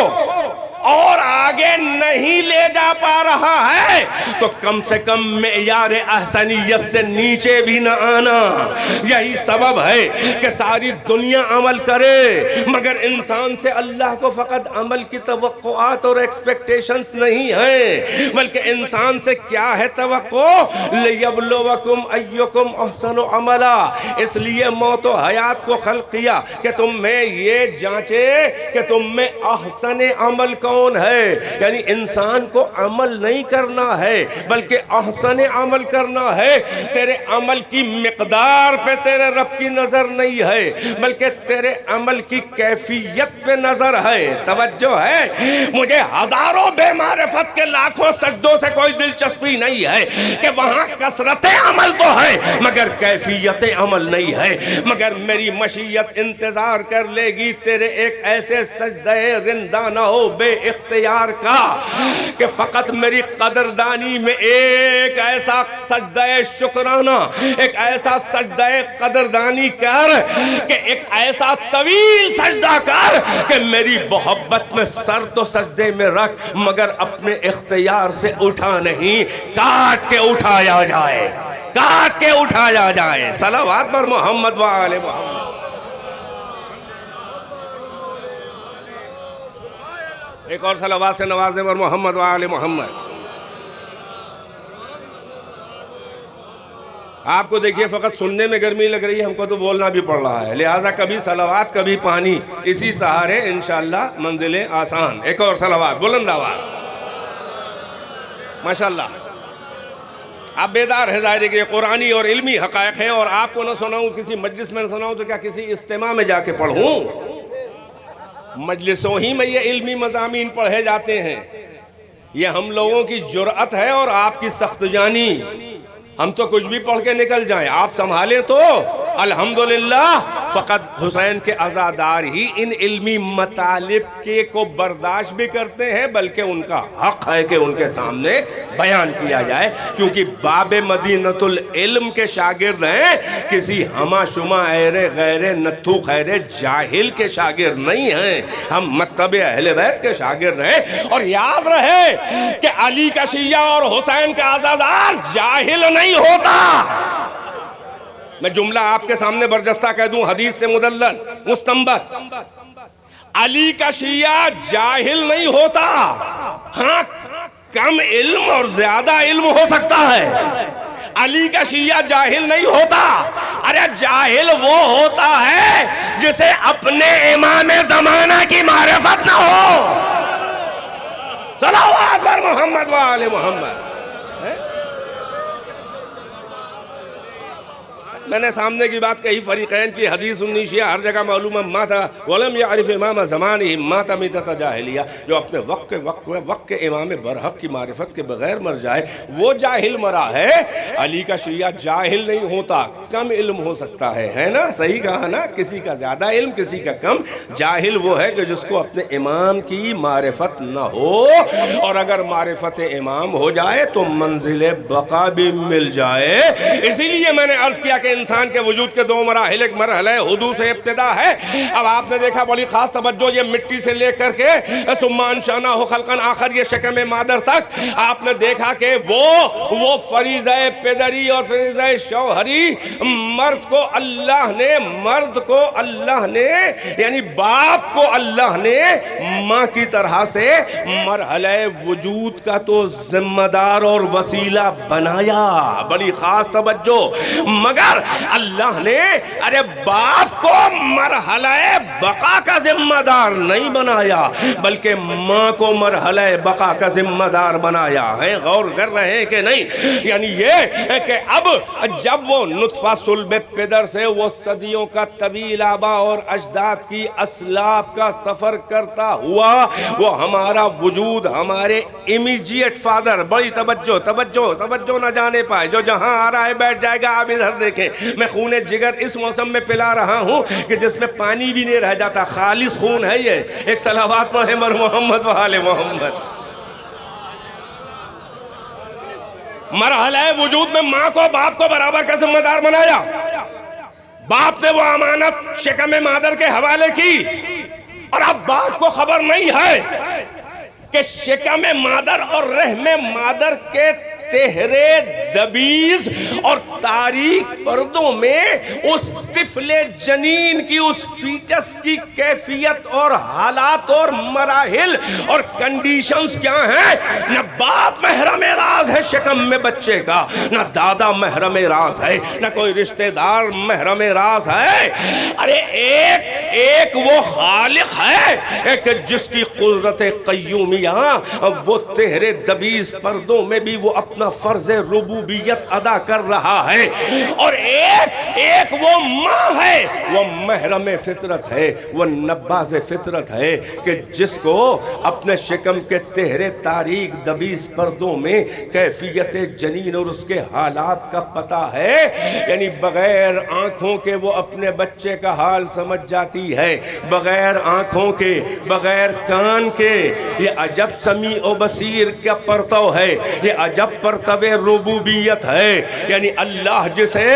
اور آگے نہیں لے جا پا رہا ہے تو کم سے کم معیار احسنیت سے نیچے بھی نہ آنا. یہی سبب ہے کہ ساری دنیا عمل کرے مگر انسان سے اللہ کو فقط عمل کی توقعات اور ایکسپیکٹیشنز نہیں ہیں, بلکہ انسان سے کیا ہے توقع؟ لِيَبْلُوَكُمْ أَيُّكُمْ أَحْسَنُ عَمَلًا. اس لیے موت و حیات کو خلق کیا کہ تم میں یہ جانچے کہ تم میں احسن عمل کون ہے. یعنی انسان کو عمل نہیں کرنا ہے بلکہ احسن عمل کرنا ہے. تیرے عمل کی مقدار پہ تیرے رب کی نظر نہیں ہے بلکہ تیرے عمل کی کیفیت پہ نظر ہے. توجہ ہے, مجھے ہزاروں بے معرفت کے لاکھوں سجدوں سے کوئی دلچسپی نہیں ہے کہ وہاں کثرت عمل تو ہے مگر کیفیت عمل نہیں ہے. مگر میری مشیت انتظار کر لے گی تیرے ایک ایسے سجدہ رندہ نہ ہو بے اختیار کا کہ فقط میری قدردانی میں ایک ایسا سجدہ شکرانہ, ایک ایسا سجدہ قدردانی کر کہ ایک ایسا طویل سجدہ کر کہ میری محبت میں سر تو سجدے میں رکھ مگر اپنے اختیار سے اٹھا نہیں, کاٹ کے اٹھایا جائے, کاٹ کے اٹھایا جائے. صلوات پر محمد و آل محمد. ایک اور صلوات سے نوازے پر محمد و آل محمد. آپ کو دیکھیے فقط سننے میں گرمی لگ رہی ہے, ہم کو تو بولنا بھی پڑ رہا ہے, لہٰذا کبھی صلوات کبھی پانی, اسی سہارے انشاءاللہ منزلیں آسان. ایک اور صلوات بلند آواز. ماشاءاللہ آپ بیدار ہے, ظاہر ہے کہ یہ قرآنی اور علمی حقائق ہیں اور آپ کو نہ سناؤں, کسی مجلس میں نہ سناؤں تو کیا کسی اجتماع میں جا کے پڑھوں؟ مجلسوں ہی میں یہ علمی مضامین پڑھے جاتے ہیں. یہ ہم لوگوں کی جرأت ہے اور آپ کی سخت جانی. ہم تو کچھ بھی پڑھ کے نکل جائیں, آپ سنبھالیں تو الحمدللہ. فقط حسین کے عزادار ہی ان علمی مطالب کے کو برداشت بھی کرتے ہیں بلکہ ان کا حق ہے کہ ان کے سامنے بیان کیا جائے, کیونکہ باب مدینۃ العلم کے شاگرد ہیں, کسی ہما شما ایرے غیر نتھو خیر جاہل کے شاگرد نہیں ہیں. ہم مکتب اہل بیت کے شاگرد ہیں. اور یاد رہے کہ علی کا شیعہ اور حسین کا عزادار جاہل نہیں ہوتا. میں جملہ آپ کے سامنے برجستہ کہہ دوں, حدیث سے مدلل مستنبط, علی کا شیعہ جاہل نہیں ہوتا. ہاں کم علم اور زیادہ علم ہو سکتا ہے, علی کا شیعہ جاہل نہیں ہوتا. ارے جاہل وہ ہوتا ہے جسے اپنے امام زمانہ کی معرفت نہ ہو. صلوات پر محمد و آل محمد. میں نے سامنے کی بات کہی, فریقین کی حدیث سنی, شیعہ ہر جگہ معلوم ہے ماتا ولم یعرف امام زمانہ ماتا میتۃ جاہلیہ. جو اپنے وقت کے امام برحق کی معرفت کے بغیر مر جائے وہ جاہل مرا ہے. علی کا شیعہ جاہل نہیں ہوتا, کم علم ہو سکتا ہے نا, صحیح کہا نا, کسی کا زیادہ علم کسی کا کم. جاہل وہ ہے کہ جس کو اپنے امام کی معرفت نہ ہو, اور اگر معرفت امام ہو جائے تو منزل بقا بھی مل جائے. اسی لیے میں نے عرض کیا کہ انسان کے وجود کے دو مراحل، ایک مرحلہ حدوث ابتدا ہے. اب آپ نے دیکھا بڑی خاص توجہ، یہ مٹی سے لے کر کے ثم انشأناہ خلقا آخر، یہ شکم مادر تک آپ نے دیکھا کہ وہ فریضہ پدری اور فریضہ شوہری مرد کو اللہ نے یعنی باپ کو اللہ نے ماں کی طرح سے مرحلہ وجود کا تو ذمہ دار اور وسیلہ بنایا. بڑی خاص توجہ، مگر اللہ نے باپ کو مرحلہ بقا کا ذمہ دار نہیں بنایا، بلکہ ماں کو مرحلہ بقا کا ذمہ دار بنایا ہے. غور کر رہے ہیں کہ نہیں؟ یعنی یہ کہ اب جب وہ نطفہ صلب پدر سے وہ صدیوں کا طویل آبا اور اجداد کی اسلاف کا سفر کرتا ہوا وہ ہمارا وجود، ہمارے امیجیٹ فادر، بڑی توجہ نہ جانے پائے، جو جہاں آ رہا ہے بیٹھ جائے گا. آپ ادھر دیکھیں، میں خون جگر اس موسم میں پلا رہا ہوں کہ جس میں پانی بھی نہیں رہ جاتا، خالص خون ہے یہ. ایک صلوات پڑھیں مر محمد و آل محمد. مرحلہ وجود میں ماں کو باپ کو برابر کا ذمہ دار بنایا. باپ نے وہ امانت شکم مادر کے حوالے کی، اور اب باپ کو خبر نہیں ہے کہ شکم مادر اور رحم مادر کے تہرے دبیز اور تاریک پردوں میں اس طفل جنین کی، اس فیٹس کی کیفیت اور حالات اور مراحل اور کنڈیشنز کیا ہیں. نہ باپ محرم راز ہے شکم میں بچے کا، نہ دادا محرم راز ہے، نہ کوئی رشتہ دار محرم راز ہے. ایک وہ خالق ہے کہ جس کی قدرت قیومیہ وہ تہرے دبیز پردوں میں بھی وہ اپنا فرض ربوبیت ادا کر رہا ہے. اور ایک وہ ماں ہے، وہ محرم فطرت ہے، وہ نباز فطرت ہے کہ جس کو اپنے شکم کے تہرے تاریک دبیز پردوں میں کیفیت جنین اور اس کے حالات کا پتہ ہے. یعنی بغیر آنکھوں کے وہ اپنے بچے کا حال سمجھ جاتی ہے، بغیر آنکھوں کے، بغیر کان کے. یہ عجب سمیع و بصیر کا پرتو ہے، یہ عجب پرتو ربوبیت ہے. یعنی اللہ جسے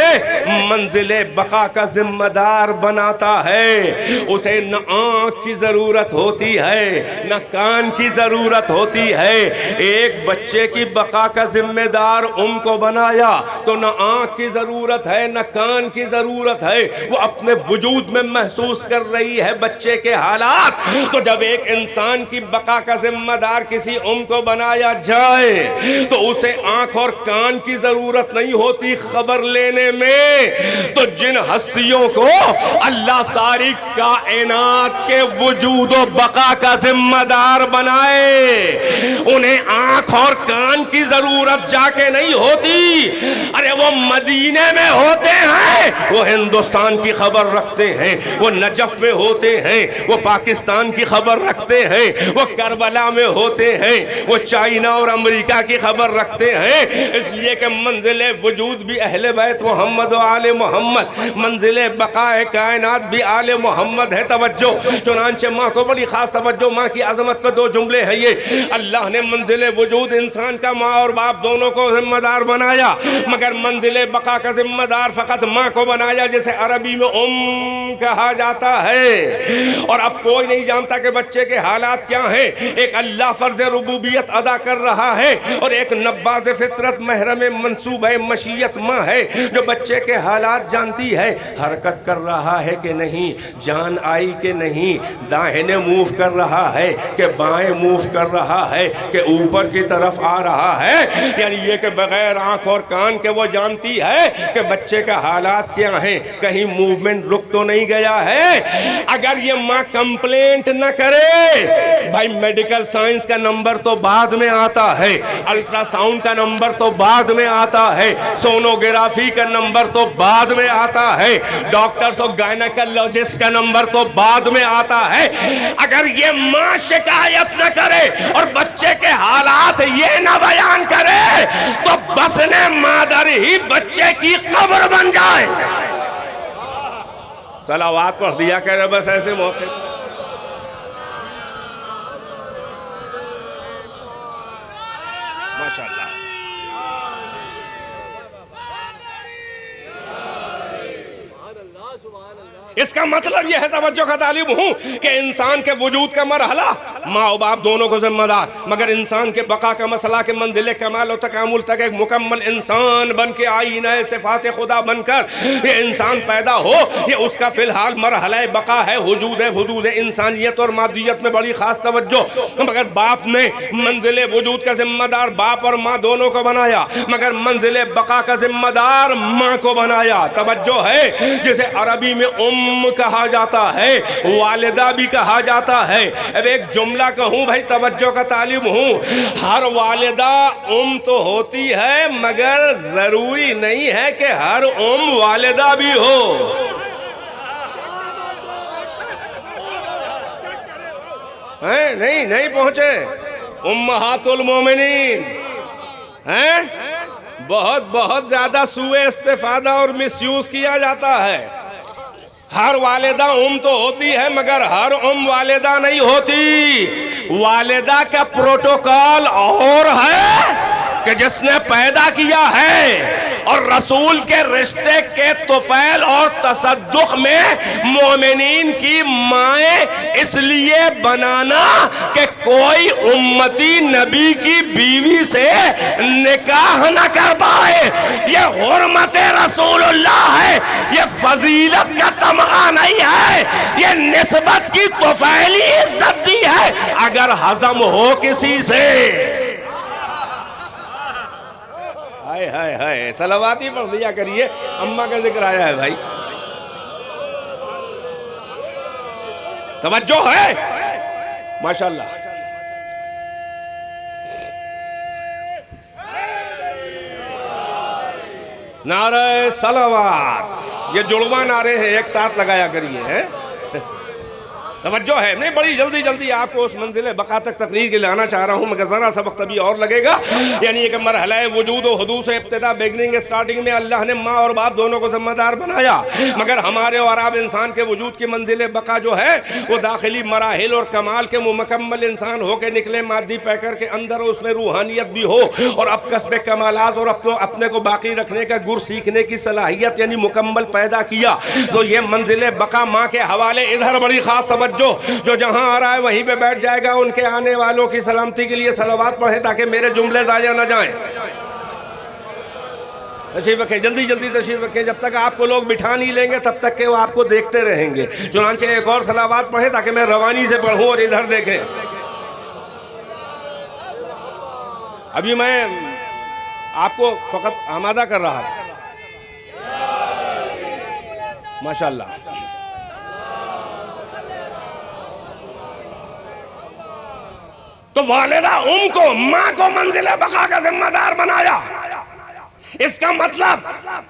منزل بقا کا ذمہ دار بناتا ہے، اسے نہ آنکھ کی ضرورت ہوتی ہے، نہ کان کی ضرورت ہوتی ہے. ایک بچے کی بقا کا ذمہ دار کو بنایا تو نہ آنکھ کی ضرورت ہے، نہ کان کی ضرورت ہے. وہ اپنے وجود میں محسوس کر رہی ہے بچے کے حالات. تو جب ایک انسان کی بقا کا ذمہ دار کسی کو بنایا جائے تو اسے آنکھ اور کان کی ضرورت نہیں ہوتی خبر لینے میں. تو جن ہستیوں کو اللہ ساری کائنات کے وجود و بقا کا ذمہ دار بنائے، انہیں آنکھ اور کان کی ضرورت جا کے نہیں ہوتی. وہ مدینے میں ہوتے ہیں، وہ ہندوستان کی خبر رکھتے ہیں، وہ نجف میں ہوتے ہیں، وہ پاکستان کی خبر رکھتے ہیں، وہ کربلا میں ہوتے ہیں، وہ چائنا اور امریکہ کی خبر رکھتے ہیں. اس لیے کہ منزل وجود بھی اہل بیت محمد و آل محمد، منزل بقائے کائنات بھی آل محمد ہے. توجہ، چنانچہ ماں کو بڑی خاص توجہ، ماں کی عظمت پہ دو جملے ہیں. یہ اللہ نے منزل وجود انسان کا ماں اور باپ دونوں کو ذمہ دار بنایا، مگر منزل بقا کا ذمہ دار فقط ماں کو بنایا، جسے عربی میں کہا جاتا ہے. اور اب کوئی نہیں جانتا کہ بچے کے حالات کیا ہیں. ایک اللہ فرض ربوبیت ادا کر رہا ہے، اور ایک نباز فطرت محرم منصوبہ مشیت ماں ہے جو بچے کے حالات جانتی ہے. حرکت کر رہا ہے کہ نہیں، جان آئی کہ نہیں، داہنے موو کر رہا ہے کہ بائیں موو کر رہا ہے کہ اوپر کی طرف آ رہا ہے. یعنی یہ کہ بغیر آنکھ اور کان کے وہ جانتی ہے کہ بچے کا حالات کیا ہیں، کہیں موومنٹ رک تو نہیں گیا ہے. اگر یہ ماں کمپلینٹ نہ کرے، بھائی میڈیکل سائنس کا نمبر تو بعد میں آتا ہے، الٹرا ساؤنڈ کا نمبر تو بعد میں آتا ہے، سونوگرافی کا نمبر تو بعد میں آتا ہے، ڈاکٹرز اور گائنیکولوجسٹ کا نمبر تو بعد میں آتا ہے. اگر یہ ماں شکایت نہ کرے اور بچے کے حالات یہ نہ بیان کرے تو بطن مادر ہی بچے کی قبر بن جائے. صلوات پڑھ دیا کرے بس ایسے موقع. ماشاءاللہ. اس کا مطلب یہ ہے، توجہ کا طالب ہوں، کہ انسان کے وجود کا مرحلہ ماں و باپ دونوں کو ذمہ دار، مگر انسان کے بقا کا مسئلہ کہ منزل کمال و تکامل تک ایک مکمل انسان بن کے آئینہ صفات خدا بن کر یہ انسان پیدا ہو، یہ اس کا فی الحال مرحلہ بقا ہے، وجود ہے، حدود انسانیت اور مادیت میں بڑی خاص توجہ۔ مگر باپ نے منزل وجود کا ذمہ دار باپ اور ماں دونوں کو بنایا، مگر منزل بقا کا ذمہ دار ماں کو بنایا۔ توجہ ہے، جسے عربی میں کہا جاتا ہے، والدہ بھی کہا جاتا ہے۔ اب ایک جملہ کہوں بھائی، توجہ کا طالب ہوں، ہر والدہ تو ہوتی ہے، مگر ضروری نہیں ہے کہ ہر والدہ بھی ہو۔ نہیں پہنچے امہات المومنین ہیں، بہت زیادہ سوء استفادہ اور مس یوز کیا جاتا ہے۔ ہر والدہ تو ہوتی ہے، مگر ہر والدہ نہیں ہوتی۔ والدہ کا پروٹوکول اور ہے کہ جس نے پیدا کیا ہے، اور رسول کے رشتے کے طفیل اور تصدق میں مومنین کی مائیں اس لیے بنانا کہ کوئی امتی نبی کی بیوی سے نکاح نہ کر پائے۔ یہ حرمت رسول اللہ ہے، یہ فضیلت کا تمغہ نہیں ہے، یہ نسبت کی طفیلی عزت دی ہے۔ اگر ہضم ہو کسی سے، ہائے صلوات ہی پڑھ لیا کریے، اماں کا ذکر آیا ہے بھائی، توجہ ہے، ماشاءاللہ۔ نعرہ صلوات، یہ جڑواں نعرے ہیں، ایک ساتھ لگایا کریے، توجہ ہے۔ میں بڑی جلدی آپ کو اس منزل بقا تک تقریر کے لانا چاہ رہا ہوں، مگر ذرا سا وقت ابھی اور لگے گا۔ یعنی ایک مرحلہ وجود و حدوث سے ابتدا، بیگننگ سٹارٹنگ میں اللہ نے ماں اور باپ دونوں کو ذمہ دار بنایا، مگر ہمارے اور آپ انسان کے وجود کی منزل بقا جو ہے وہ داخلی مراحل اور کمال کے مکمل انسان ہو کے نکلے، مادی پیکر کے اندر اس میں روحانیت بھی ہو، اور اب کسب کمالات اور اپنے کو باقی رکھنے کا گر سیکھنے کی صلاحیت یعنی مکمل پیدا کیا۔ تو یہ منزل بقا ماں کے حوالے، ادھر بڑی خاص توجہ، جو جہاں آ رہا ہے وہیں پہ بیٹھ جائے گا، ان کے آنے والوں کی سلامتی کے لیے صلوات پڑھیں تاکہ میرے جملے ضائع نہ جائیں۔ تشریف رکھیں، جلدی تشریف رکھیں، جب تک آپ کو لوگ بٹھا نہیں لیں گے تب تک کہ وہ آپ کو دیکھتے رہیں گے۔ چنانچہ ایک اور صلوات پڑھیں تاکہ میں روانی سے پڑھوں اور ادھر دیکھیں۔ ابھی میں آپ کو فقط آمادہ کر رہا تھا، ماشاءاللہ۔ تو والدہ کو، ماں کو منزل بقا کا ذمہ دار بنایا۔ اس کا مطلب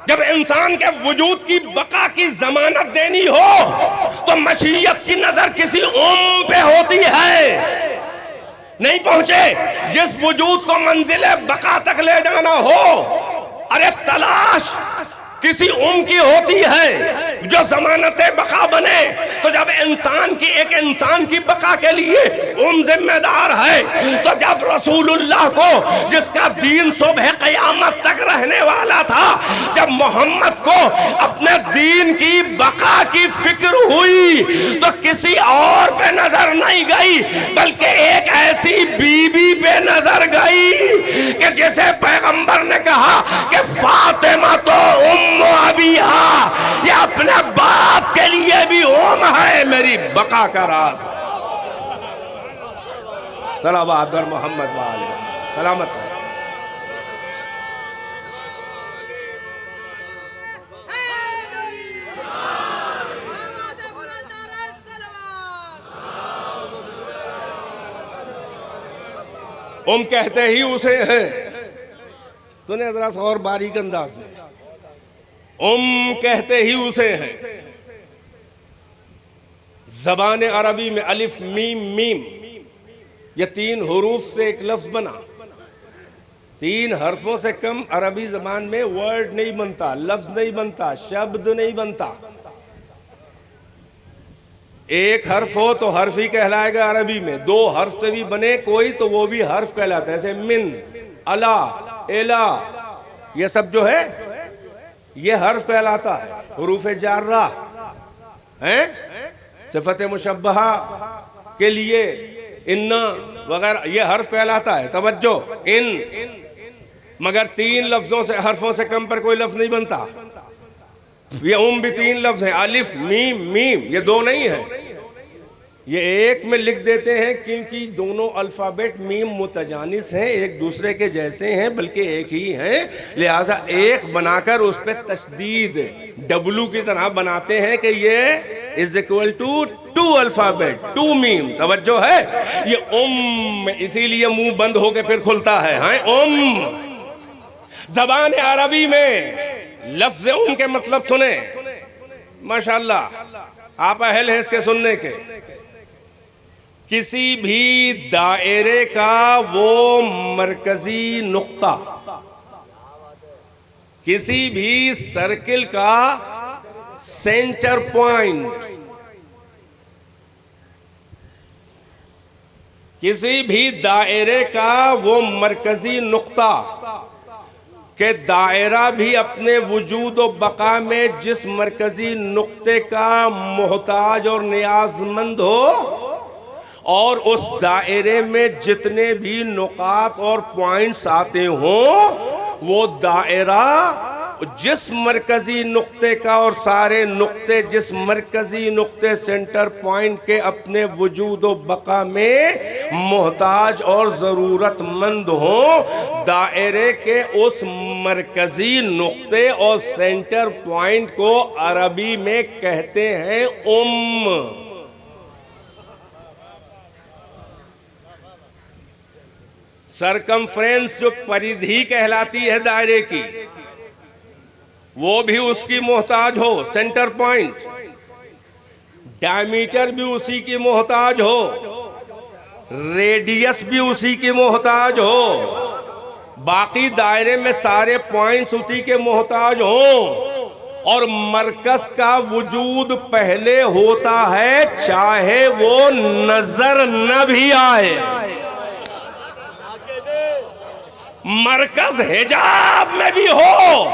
جب انسان کے وجود کی بقا کی ضمانت دینی ہو تو مشیت کی نظر کسی پہ ہوتی ہے۔ نہیں پہنچے، جس وجود کو منزل بقا تک لے جانا ہو، ارے تلاش کسی کی ہوتی ہے جو ضمانت بقا بنے۔ تو جب ایک انسان کی بقا کے لیے ذمہ دار ہے، تو جب رسول اللہ کو، جس کا دین صبح قیامت تک رہنے والا تھا، جب محمد کو اپنے دین کی بقا کی فکر ہوئی تو کسی اور پہ نظر نہیں گئی، بلکہ ایک ایسی بی بی پہ نظر گئی کہ جسے پیغمبر نے کہا کہ فاطمہ تو ابیہا، یہ اپنے باپ کے لیے بھی ہے، میری بقا کا راز ہے۔ صلوات بر محمد والے، سلامت ہے۔ کہتے ہی اسے ہیں، سنیں ذرا سا اور باریک انداز میں، کہتے ہی اسے ہیں۔ زبان عربی میں الف میم میم، یہ 3 حروف سے ایک لفظ بنا۔ 3 حرفوں سے کم عربی زبان میں ورڈ نہیں بنتا، لفظ نہیں بنتا، شبد نہیں بنتا۔ ایک حرف ہو تو حرف ہی کہلائے گا عربی میں، 2 حرف سے بھی بنے کوئی تو وہ بھی حرف کہلاتا ہے، جیسے من، الا، الا، یہ سب جو ہے یہ حرف کہلاتا ہے، حروف جارہ۔ ہیں صفت مشبہہ کے لیے انا وغیرہ یہ حرف کہلاتا ہے. توجہ ان، مگر 3 لفظوں سے حرفوں سے کم پر کوئی لفظ نہیں بنتا. یہ بھی 3 لفظ ہیں، الف میم میم، یہ 2 نہیں ہیں. یہ ایک میں لکھ دیتے ہیں کیونکہ دونوں الفابیٹ میم متجانس ہیں، ایک دوسرے کے جیسے ہیں بلکہ ایک ہی ہیں، لہٰذا ایک بنا کر اس پہ تشدید ڈبلو کی طرح بناتے ہیں کہ یہ از اکول ٹو 2 الفابیٹ 2 میم. توجہ ہے، یہ اسی لیے منہ بند ہو کے پھر کھلتا ہے. زبان عربی میں لفظ کے مطلب سنیں. ماشاءاللہ آپ اہل ہیں اس کے سننے کے. کسی بھی دائرے کا وہ مرکزی نقطہ، کسی بھی سرکل کا سینٹر پوائنٹ، کسی بھی دائرے کا وہ مرکزی نقطہ کہ دائرہ بھی اپنے وجود و بقا میں جس مرکزی نقطے کا محتاج اور نیاز مند ہو، اور اس دائرے میں جتنے بھی نقاط اور پوائنٹس آتے ہوں، وہ دائرہ جس مرکزی نقطے کا اور سارے نقطے جس مرکزی نقطے سینٹر پوائنٹ کے اپنے وجود و بقا میں محتاج اور ضرورت مند ہوں، دائرے کے اس مرکزی نقطے اور سینٹر پوائنٹ کو عربی میں کہتے ہیں سرکمفرنس جو پریدھی کہلاتی ہے دائرے کی، وہ بھی اس کی محتاج ہو سینٹر پوائنٹ، ڈائمیٹر بھی اسی کی محتاج ہو، ریڈیس بھی اسی کی محتاج ہو، باقی دائرے میں سارے پوائنٹس اسی کے محتاج ہوں، اور مرکز کا وجود پہلے ہوتا ہے چاہے وہ نظر نہ بھی آئے. مرکز حجاب میں بھی ہو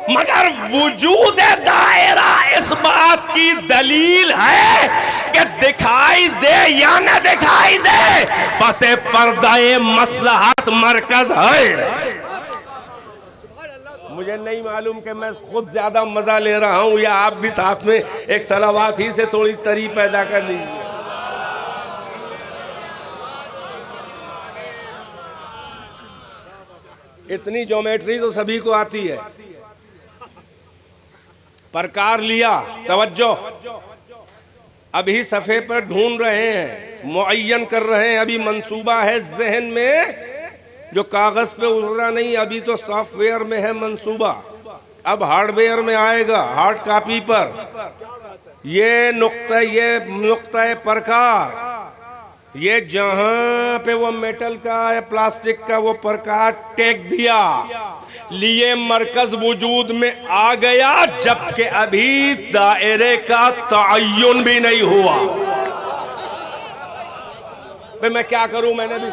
مگر وجود دائرہ اس بات کی دلیل ہے کہ دکھائی دے یا نہ دکھائی دے پس پردہ مصلحت مرکز ہے. مجھے نہیں معلوم کہ میں خود زیادہ مزہ لے رہا ہوں یا آپ بھی ساتھ میں ایک صلوات ہی سے تھوڑی تری پیدا کر لیجیے. اتنی جیومیٹری تو سبھی کو آتی ہے. پرکار لیا، توجہ، ابھی صفحے پر ڈھونڈ رہے ہیں، معین کر رہے ہیں، ابھی منصوبہ ہے ذہن میں جو کاغذ پہ اترا نہیں، ابھی تو سافٹ ویئر میں ہے منصوبہ، اب ہارڈ ویئر میں آئے گا، ہارڈ کاپی پر. یہ نقطہ پرکار، یہ جہاں پہ وہ میٹل کا یا پلاسٹک کا وہ پرکار ٹیک دیا، لیے مرکز وجود میں آ گیا جبکہ ابھی دائرے کا تعین بھی نہیں ہوا. میں کیا کروں، میں نے بھی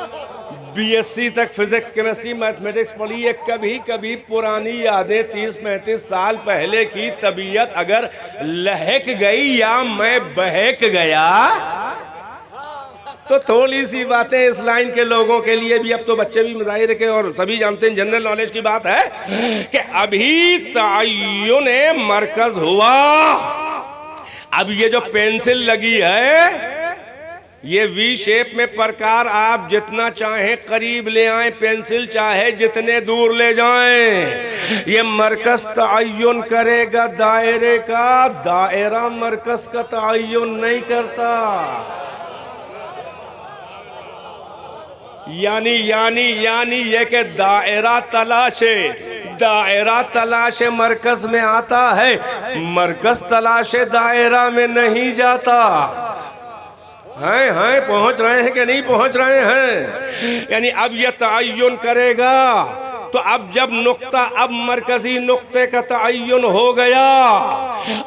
BSc تک فزکس کیمسٹری میتھمیٹکس پڑھی ہے. کبھی کبھی پرانی یادیں 30-35 سال پہلے کی طبیعت اگر لہک گئی یا میں بہک گیا تو تھوڑی سی باتیں اس لائن کے لوگوں کے لیے بھی، اب تو بچے بھی مظاہرے کے اور سبھی جانتے ہیں، جنرل نالج کی بات ہے کہ ابھی تعین مرکز ہوا. اب یہ جو پینسل لگی ہے، یہ وی شیپ میں پرکار آپ جتنا چاہیں قریب لے آئیں، پینسل چاہے جتنے دور لے جائیں، یہ مرکز تعین کرے گا دائرے کا، دائرہ مرکز کا تعین نہیں کرتا. یعنی یہ کہ دائرہ تلاش مرکز میں آتا ہے، مرکز تلاش دائرہ میں نہیں جاتا. ہیں پہنچ رہے ہیں کہ نہیں پہنچ رہے ہیں؟ یعنی اب یہ تعین کرے گا تو اب جب نقطہ اب مرکزی نقطے کا تعین ہو گیا،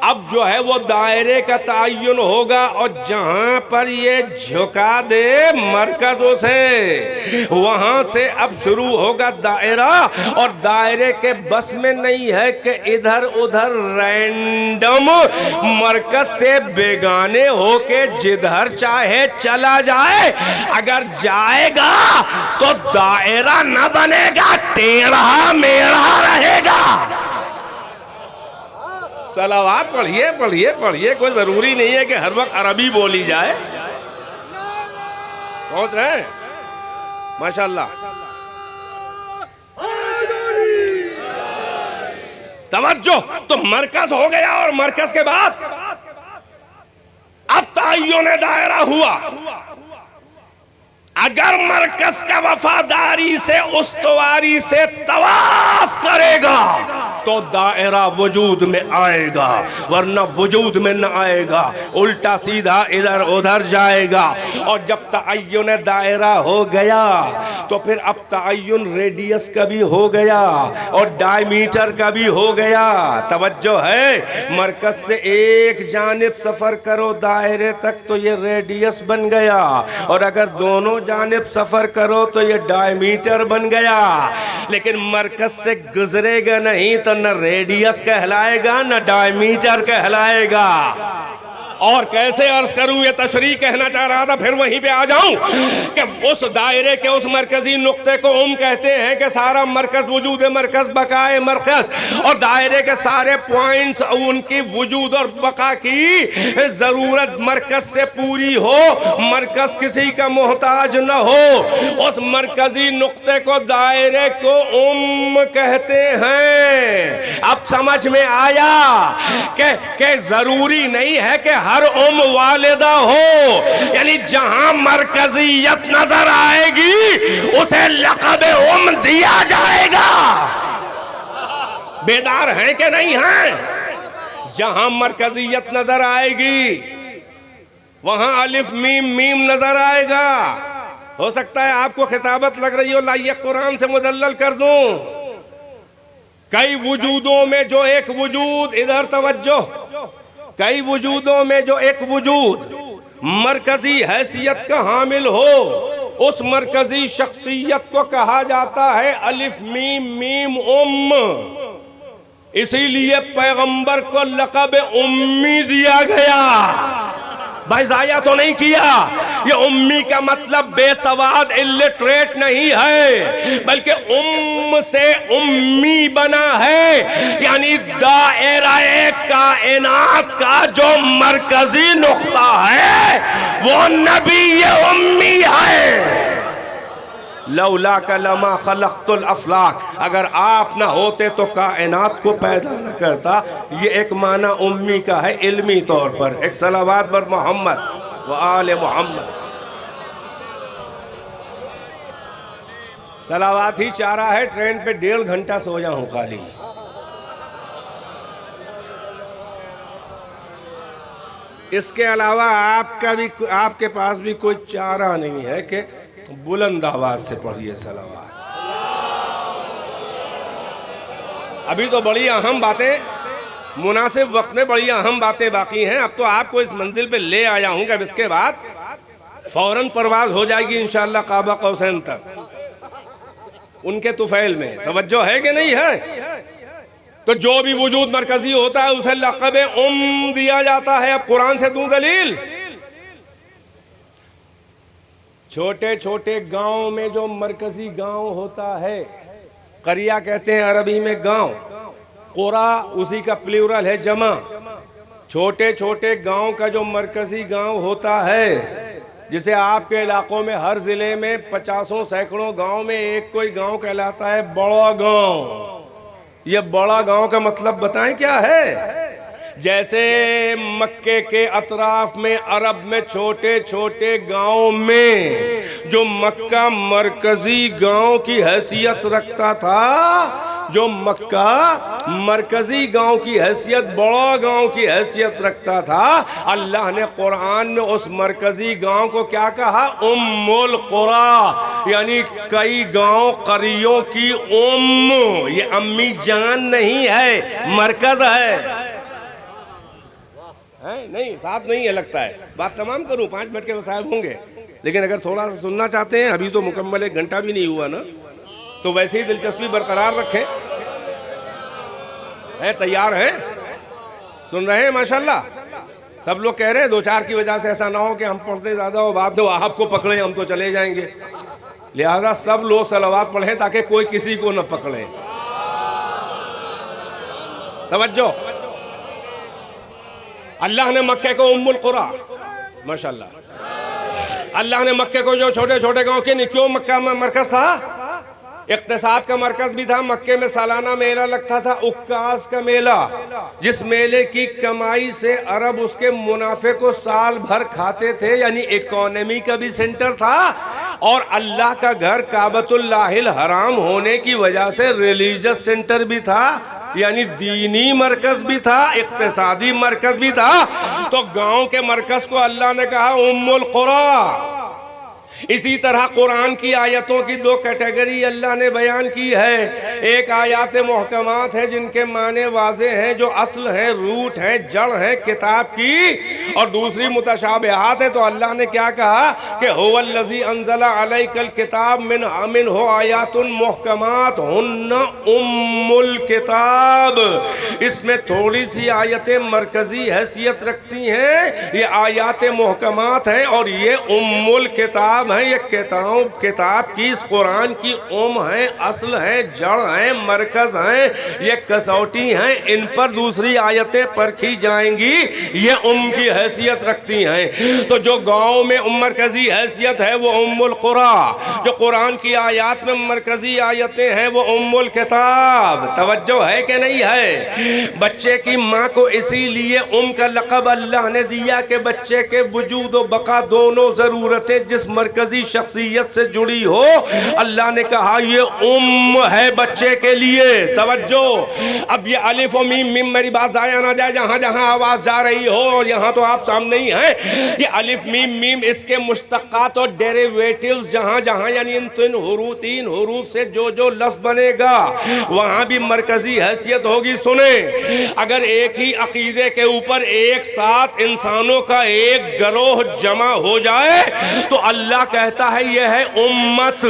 اب جو ہے وہ دائرے کا تعین ہوگا، اور جہاں پر یہ جھکا دے مرکزوں سے وہاں سے اب شروع ہوگا دائرہ، اور دائرے کے بس میں نہیں ہے کہ ادھر ادھر رینڈم مرکز سے بیگانے ہو کے جدھر چاہے چلا جائے۔ اگر جائے گا تو دائرہ نہ بنے گا، ٹیڑھا میڑھا رہے گا۔ صلوات پڑھیے پڑھیے پڑھیے، کوئی ضروری نہیں ہے کہ ہر وقت عربی بولی جائے۔ پہنچ رہے ہیں؟ ماشاءاللہ۔ توجہ، تو مرکز ہو گیا، اور مرکز کے بعد اب تعین دائرہ ہوا۔ اگر مرکز کا وفاداری سے استواری سے طواف کرے گا تو دائرہ وجود میں آئے گا، ورنہ وجود میں نہ آئے گا، الٹا سیدھا ادھر ادھر جائے گا۔ اور جب تعین دائرہ ہو گیا تو پھر اب تعین ریڈیس کا بھی ہو گیا اور ڈائیمیٹر کا بھی ہو گیا۔ توجہ ہے، مرکز سے ایک جانب سفر کرو دائرے تک تو یہ ریڈیس بن گیا، اور اگر دونوں جانب سفر کرو تو یہ ڈائیمیٹر بن گیا۔ لیکن مرکز سے گزرے گا نہیں تو نہ ریڈیس کہلائے گا نہ ڈائیمیٹر کہلائے گا۔ اور کیسے عرض کروں، یہ تشریح کہنا چاہ رہا تھا، پھر وہیں پہ آ جاؤں کہ اس دائرے کے اس مرکزی نقطے کو کہتے ہیں کہ سارا مرکز وجود مرکز بقائے مرکز، اور دائرے کے سارے پوائنٹس ان کی وجود اور بقا کی ضرورت مرکز سے پوری ہو، مرکز کسی کا محتاج نہ ہو۔ اس مرکزی نقطے کو دائرے کو کہتے ہیں۔ اب سمجھ میں آیا کہ ضروری نہیں ہے کہ ہر والدہ ہو، یعنی جہاں مرکزیت نظر آئے گی اسے لقب دیا جائے گا۔ بیدار ہیں کہ نہیں ہیں؟ جہاں مرکزیت نظر آئے گی وہاں الف میم میم نظر آئے گا۔ ہو سکتا ہے آپ کو خطابت لگ رہی ہو، لائیے قرآن سے مدلل کر دوں۔ کئی وجودوں میں جو ایک وجود، ادھر توجہ، کئی وجودوں میں جو ایک وجود مرکزی حیثیت کا حامل ہو، اس مرکزی شخصیت کو کہا جاتا ہے الف میم میم اسی لیے پیغمبر کو لقب امی دیا گیا۔ بھائی ضائع تو نہیں کیا، یہ امی کا مطلب بے سواد الٹریٹ نہیں ہے، بلکہ سے امی بنا ہے، یعنی دائرہ کائنات کا جو مرکزی نقطہ ہے وہ نبی امی ہے۔ لولاک لما خلقت الافلاک، اگر آپ نہ ہوتے تو کائنات کو پیدا نہ کرتا۔ یہ ایک معنی امی کا ہے علمی طور پر۔ ایک صلوات بر محمد و آل محمد۔ صلوات ہی چاہ رہا ہے ٹرین پہ 1.5 گھنٹہ سویا ہوں خالی۔ اس کے علاوہ آپ کے پاس بھی کوئی چارہ نہیں ہے کہ بلند آواز سے پڑھیے صلوات۔ ابھی تو بڑی اہم باتیں، مناسب وقت میں بڑی اہم باتیں باقی ہیں۔ اب تو آپ کو اس منزل پہ لے آیا ہوں کہ اب اس کے بعد فوراً پرواز ہو جائے گی انشاءاللہ قاب قوسین تک، ان کے طفیل میں۔ توجہ ہے کہ نہیں ہے؟ تو جو بھی وجود مرکزی ہوتا ہے اسے لقب دیا جاتا ہے۔ اب قرآن سے دوں دلیل۔ چھوٹے چھوٹے گاؤں میں جو مرکزی گاؤں ہوتا ہے، قریہ کہتے ہیں عربی میں گاؤں، قرا اسی کا پلیورل ہے جمع۔ چھوٹے چھوٹے گاؤں کا جو مرکزی گاؤں ہوتا ہے، جسے آپ کے علاقوں میں ہر ضلع میں 50 سینکڑوں گاؤں میں ایک کوئی گاؤں کہلاتا ہے بڑا گاؤں۔ یہ بڑا گاؤں کا مطلب بتائیں کیا ہے؟ جیسے مکے کے اطراف میں عرب میں چھوٹے چھوٹے گاؤں میں جو مکہ مرکزی گاؤں کی حیثیت رکھتا تھا، جو مکہ مرکزی گاؤں کی حیثیت، بڑا گاؤں کی حیثیت رکھتا تھا، اللہ نے قرآن میں اس مرکزی گاؤں کو کیا کہا؟ ام القری، یعنی کئی گاؤں قریوں کی یہ امی جان نہیں ہے، مرکز ہے۔ نہیں ساتھ نہیں ہے، لگتا ہے بات تمام کروں، 5 منٹ کے وسائل ہوں گے، لیکن اگر تھوڑا سا سننا چاہتے ہیں، ابھی تو مکمل 1 گھنٹہ بھی نہیں ہوا نا، تو ویسے ہی دلچسپی برقرار رکھیں۔ تیار ہیں؟ سن رہے ہیں؟ ماشاءاللہ سب لوگ کہہ رہے ہیں 2-4 کی وجہ سے ایسا نہ ہو کہ ہم پڑھتے زیادہ ہو، بعد میں آپ کو پکڑیں ہم تو چلے جائیں گے، لہذا سب لوگ صلوات پڑھیں تاکہ کوئی کسی کو نہ پکڑے۔ توجہ، اللہ نے مکہ کو ام القری، ماشاءاللہ اللہ نے مکہ کو جو چھوٹے چھوٹے گاؤں کے، کیوں مکہ میں مرکز تھا؟ اقتصاد کا مرکز بھی تھا، مکے میں سالانہ میلہ لگتا تھا، عکاظ کا میلہ، جس میلے کی کمائی سے عرب اس کے منافع کو سال بھر کھاتے تھے، یعنی اکانومی کا بھی سینٹر تھا، اور اللہ کا گھر کعبۃ اللہ الحرام ہونے کی وجہ سے ریلیجس سینٹر بھی تھا، یعنی دینی مرکز بھی تھا، اقتصادی مرکز بھی تھا۔ تو گاؤں کے مرکز کو اللہ نے کہا ام القری۔ اسی طرح قرآن کی آیتوں کی 2 کیٹیگری اللہ نے بیان کی ہے، ایک آیات محکمات ہیں جن کے معنی واضح ہیں، جو اصل ہیں، روٹ ہیں، جڑ ہیں کتاب کی، اور دوسری متشابہات ہیں۔ تو اللہ نے کیا کہا کہ هو الذی انزل علیک الکتاب منہ آیات محکمات ہن ام الکتاب، اس میں تھوڑی سی آیتیں مرکزی حیثیت رکھتی ہیں، یہ آیات محکمات ہیں، اور یہ ام الکتاب ہیں، یہ کتاب کی، اس قرآن کی ہیں، اصل ہیں، جڑ ہیں، مرکز ہیں، یہ کسوٹی ہیں، ان پر دوسری آیتیں پرکھی جائیں گی، یہ کی حیثیت رکھتی ہیں۔ تو جو گاؤں میں مرکزی حیثیت ہے وہ ام القری، جو قرآن کی آیات میں مرکزی آیتیں ہیں وہ ام الکتاب۔ توجہ ہے کہ نہیں ہے؟ بچے کی ماں کو اسی لیے کا لقب اللہ نے دیا کہ بچے کے وجود و بقا دونوں ضرورتیں جس مرکزی شخصیت سے جڑی ہو، اللہ نے کہا یہ ہے بچے کے لیے۔ توجہ، اب یہ الف و میم میری بات ضائع نہ جائے، جہاں جہاں آواز جا رہی ہو، اور یہاں تو آپ سامنے ہی ہیں، یہ الف میم اس کے مشتقات اور ڈیریویٹیوز جہاں جہاں، یعنی ان 3 حروف سے جو لفظ بنے گا وہاں بھی مرکزی حیثیت ہوگی۔ سنیں، اگر ایک ہی عقیدے کے اوپر ایک ساتھ انسانوں کا ایک گروہ جمع ہو جائے تو اللہ کہتا ہے یہ ہے امت۔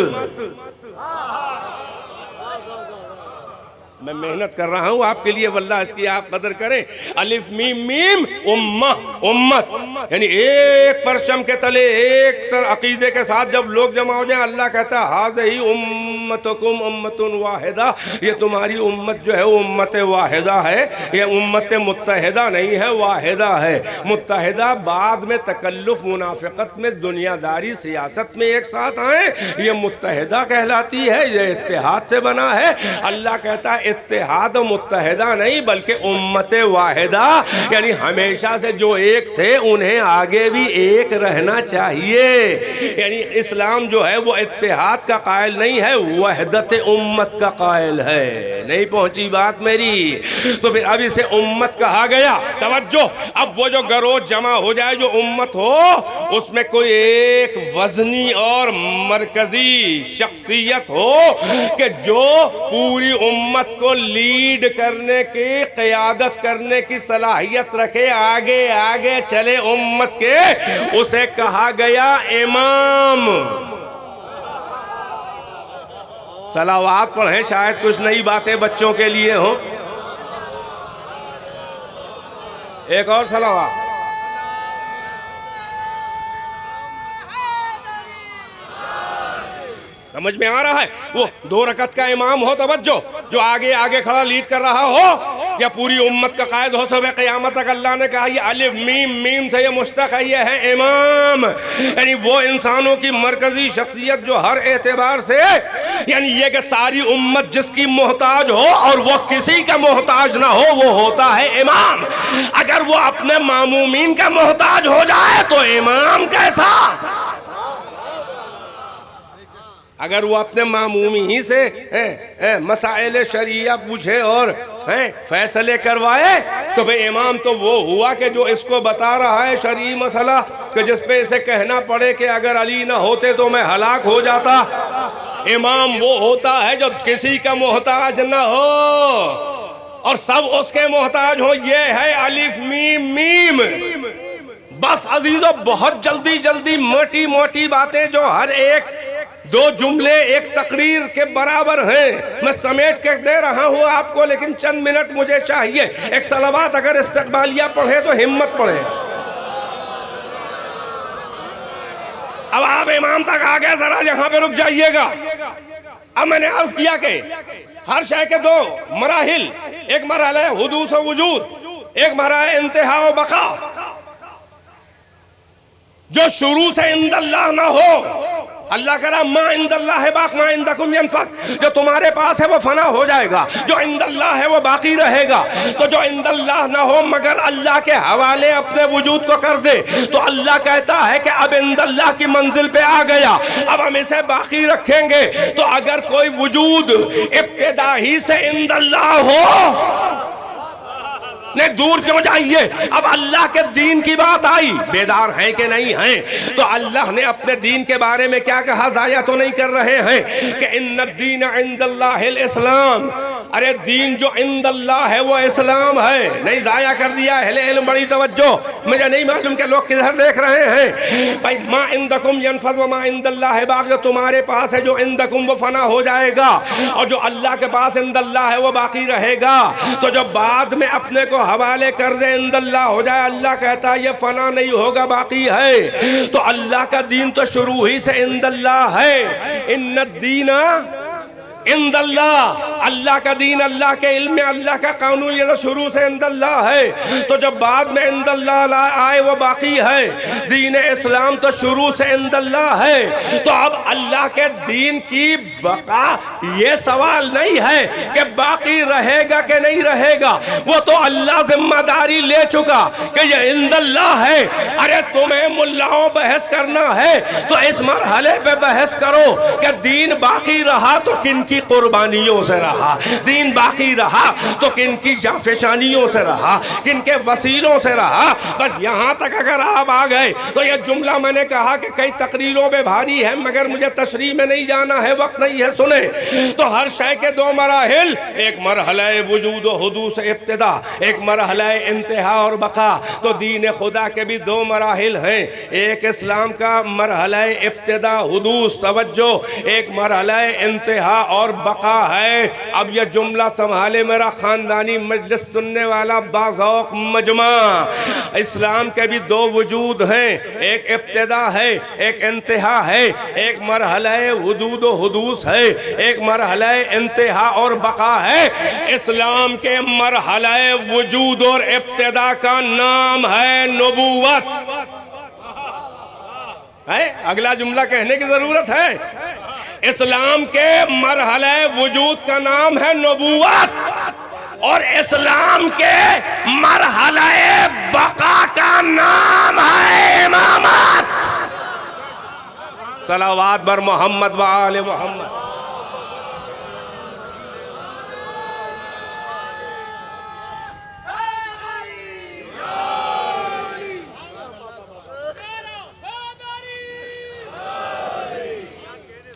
میں محنت کر رہا ہوں آپ کے لیے، واللہ اس کی آپ قدر کریں۔ الف میم امہ، امت، یعنی ایک پرچم کے تلے ایک عقیدے کے ساتھ جب لوگ جمع ہو جائیں، اللہ کہتا ہے ہذہ امتکم امت واحدہ، یہ تمہاری امت جو ہے امت واحدہ ہے، یہ امت متحدہ نہیں ہے، واحدہ ہے۔ متحدہ بعد میں تکلف، منافقت میں، دنیا داری، سیاست میں ایک ساتھ آئیں، یہ متحدہ کہلاتی ہے، یہ اتحاد سے بنا ہے۔ اللہ کہتا ہے اتحاد و متحدہ نہیں بلکہ امت واحدہ، یعنی ہمیشہ سے جو ایک تھے انہیں آگے بھی ایک رہنا چاہیے۔ یعنی اسلام جو ہے وہ اتحاد کا قائل نہیں ہے، وحدت امت کا قائل ہے۔ نہیں پہنچی بات میری؟ تو پھر اب اسے امت کہا گیا۔ توجہ، اب وہ جو گروہ جمع ہو جائے، جو امت ہو، اس میں کوئی ایک وزنی اور مرکزی شخصیت ہو کہ جو پوری امت کو لیڈ کرنے کی، قیادت کرنے کی صلاحیت رکھے، آگے آگے چلے امت کے، اسے کہا گیا امام۔ صلوات پڑھیں، شاید کچھ نئی باتیں بچوں کے لیے ہوں۔ ایک اور صلوات۔ سمجھ میں آ رہا ہے؟ وہ 2 رکعت کا امام ہو، توجہ، جو آگے آگے کھڑا لیڈ کر رہا ہو، یا پوری امت کا قائد ہو صبح قیامت تک۔ اللہ نے کہا یہ الف میم سے یہ مشتق ہے، یہ ہے امام، یعنی وہ انسانوں کی مرکزی شخصیت جو ہر اعتبار سے، یعنی یہ کہ ساری امت جس کی محتاج ہو اور وہ کسی کا محتاج نہ ہو، وہ ہوتا ہے امام۔ اگر وہ اپنے مامومین کا محتاج ہو جائے تو امام کیسا؟ اگر وہ اپنے معمومی ہی سے مسائل شریعہ پوچھے اور فیصلے کروائے تو بھئی امام تو وہ ہوا کہ جو اس کو بتا رہا ہے شرعی مسئلہ کہ جس پہ اسے کہنا پڑے کہ اگر علی نہ ہوتے تو میں ہلاک ہو جاتا۔ امام وہ ہوتا ہے جو کسی کا محتاج نہ ہو اور سب اس کے محتاج ہو۔ یہ ہے الف میم میم۔ بس عزیزو بہت جلدی جلدی موٹی موٹی باتیں جو ہر ایک دو جملے ایک تقریر کے برابر ہیں، میں سمیٹ کے دے رہا ہوں آپ کو، لیکن چند منٹ مجھے چاہیے۔ ایک صلوات اگر استقبالیہ پڑھے تو ہمت پڑھے۔ اب آپ امام تک آگئے، ذرا یہاں پہ رک جائیے گا۔ اب میں نے عرض کیا کہ ہر شے کے دو مراحل، ایک مرحلہ حدوث و وجود، ایک مرحلہ انتہا و بقا۔ جو شروع سے عند اللہ نہ ہو، اللہ کہہ رہا ما عند اللہ ہے باق ما عندکم ینفد، جو تمہارے پاس ہے وہ فنا ہو جائے گا، جو عند اللہ ہے وہ باقی رہے گا۔ تو جو عند اللہ نہ ہو مگر اللہ کے حوالے اپنے وجود کو کر دے تو اللہ کہتا ہے کہ اب عند اللہ کی منزل پہ آ گیا، اب ہم اسے باقی رکھیں گے۔ تو اگر کوئی وجود ابتدا ہی سے عند اللہ ہو، نہیں دور کیوں جائیے، اب اللہ کے دین کی بات آئی، بیدار ہیں کہ نہیں ہیں؟ تو اللہ نے اپنے دین کے بارے میں کیا کہا؟ ضائع تو نہیں کر رہے ہیں کہ ان الدین عند اللہ الاسلام، ارے دین جو عند اللہ ہے وہ اسلام ہے، نہیں ضائع کر دیا۔ اہل علم بڑی توجہ، مجھے نہیں معلوم کہ لوگ کدھر دیکھ رہے ہیں۔ بھائی ما عندکم ینفد وما عند اللہ باق، جو تمہارے پاس ہے جو عندکم وہ فنا ہو جائے گا، اور جو اللہ کے پاس عند اللہ ہے وہ باقی رہے گا۔ تو جو بعد میں اپنے کو حوالے کر دے عند اللہ ہو جائے، اللہ کہتا ہے یہ فنا نہیں ہوگا، باقی ہے۔ تو اللہ کا دین تو شروع ہی سے عند اللہ ہے۔ ان الدین عند اللہ، اللہ کا دین اللہ کے علم میں، اللہ کا قانون یہ تو شروع سے عند اللہ ہے۔ تو جب بعد میں عند اللہ آئے وہ باقی ہے۔ دین اسلام تو شروع سے عند اللہ ہے۔ تو اب اللہ کے دین کی بقا یہ سوال نہیں ہے کہ باقی رہے گا کہ نہیں رہے گا، وہ تو اللہ ذمہ داری لے چکا کہ یہ عند اللہ ہے۔ ارے تمہیں ملاؤں بحث کرنا ہے تو اس مرحلے پہ بحث کرو کہ دین باقی رہا تو کن کی قربانیوں سے رہا، دین باقی رہا تو کن کی جانفشانیوں سے رہا، کن کے وسیلوں سے رہا۔ بس یہاں تک اگر آپ آ گئے تو یہ جملہ میں نے کہا کہ کئی تقریروں میں بھاری ہے مگر مجھے تشریح میں نہیں جانا ہے، وقت نہیں ہے، سنیں۔ تو ہر شے کے دو مراحل، ایک مرحلہ وجود و حدوث ابتدا، ایک مرحلہ انتہا اور بقا۔ تو دین خدا کے بھی دو مراحل ہیں، ایک اسلام کا مرحلہ ابتدا حدوث توجہ، ایک مرحلہ انتہا اور بقا ہے۔ اب یہ جملہ سنبھالے میرا خاندانی مجلس سننے والا باذوق مجمع، اسلام کے بھی دو وجود ہیں، ایک ابتدا ہے ایک انتہا ہے، ایک مرحلہ وجود و حدوث ہے، ایک مرحلہ انتہا اور بقا ہے۔ اسلام کے مرحلہ وجود اور ابتدا کا نام ہے نبوت۔ اگلا جملہ کہنے کی ضرورت ہے۔ اسلام کے مرحلہ وجود کا نام ہے نبوت، اور اسلام کے مرحلہ بقا کا نام ہے امامت۔ صلوات بر محمد و آل محمد۔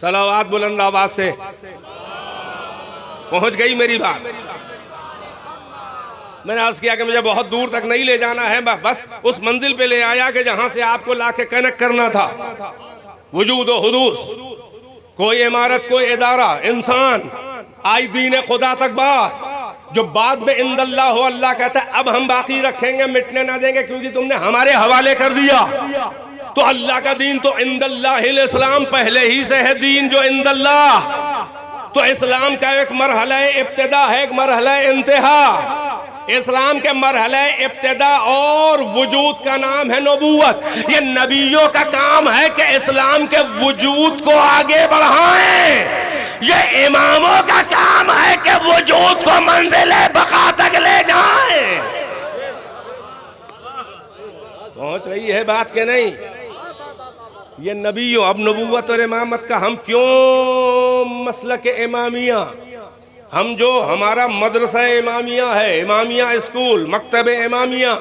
صلوات بلند آواز سے پہنچ گئی میری بات؟ میں نے عرض کیا کہ مجھے بہت دور تک نہیں لے جانا ہے، بس اس منزل پہ لے آیا کہ جہاں سے آپ کو لا کے کنیکٹ کرنا تھا۔ وجود و حدوث، کوئی عمارت، کوئی ادارہ، انسان، آئی دین خدا تک بات، جو بعد میں عند اللہ ہو، اللہ کہتا ہے اب ہم باقی رکھیں گے، مٹنے نہ دیں گے کیونکہ تم نے ہمارے حوالے کر دیا۔ تو اللہ کا دین تو عند اللہ الاسلام، پہلے ہی سے ہے دین جو عند اللہ۔ تو اسلام کا ایک مرحلہ ابتدا ہے، ایک مرحلہ انتہا۔ اسلام کے مرحلہ ابتدا اور وجود کا نام ہے نبوت۔ یہ نبیوں کا کام ہے کہ اسلام کے وجود کو آگے بڑھائیں، یہ اماموں کا کام ہے کہ وجود کو منزل بقا تک لے جائیں۔ پہنچ رہی ہے بات کہ نہیں؟ یہ نبیوں. اب نبوت اور امامت کا ہم کیوں مسلک امامیہ، ہم جو ہمارا مدرسہ امامیہ ہے، امامیہ اسکول، مکتب امامیہ،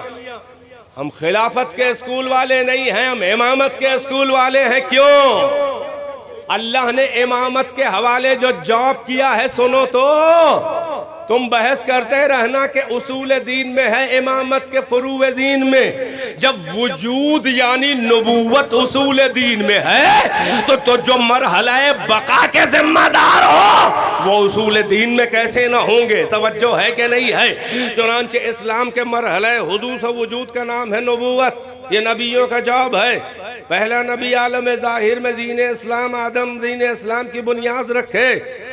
ہم خلافت کے اسکول والے نہیں ہیں، ہم امامت کے اسکول والے ہیں. کیوں؟ اللہ نے امامت کے حوالے جو جاب کیا ہے، سنو تو. تم بحث کرتے رہنا کہ اصول دین میں ہے، امامت کے فروع دین میں. جب وجود یعنی نبوت اصول دین میں ہے تو جو مرحلہ بقا کے ذمہ دار ہو وہ اصول دین میں کیسے نہ ہوں گے؟ توجہ ہے کہ نہیں ہے؟ چنانچہ اسلام کے مرحلہ حدوث و وجود کا نام ہے نبوت. یہ نبیوں کا جاب ہے. پہلا نبی عالم ظاہر میں دین اسلام، آدم دین اسلام کی بنیاد رکھے،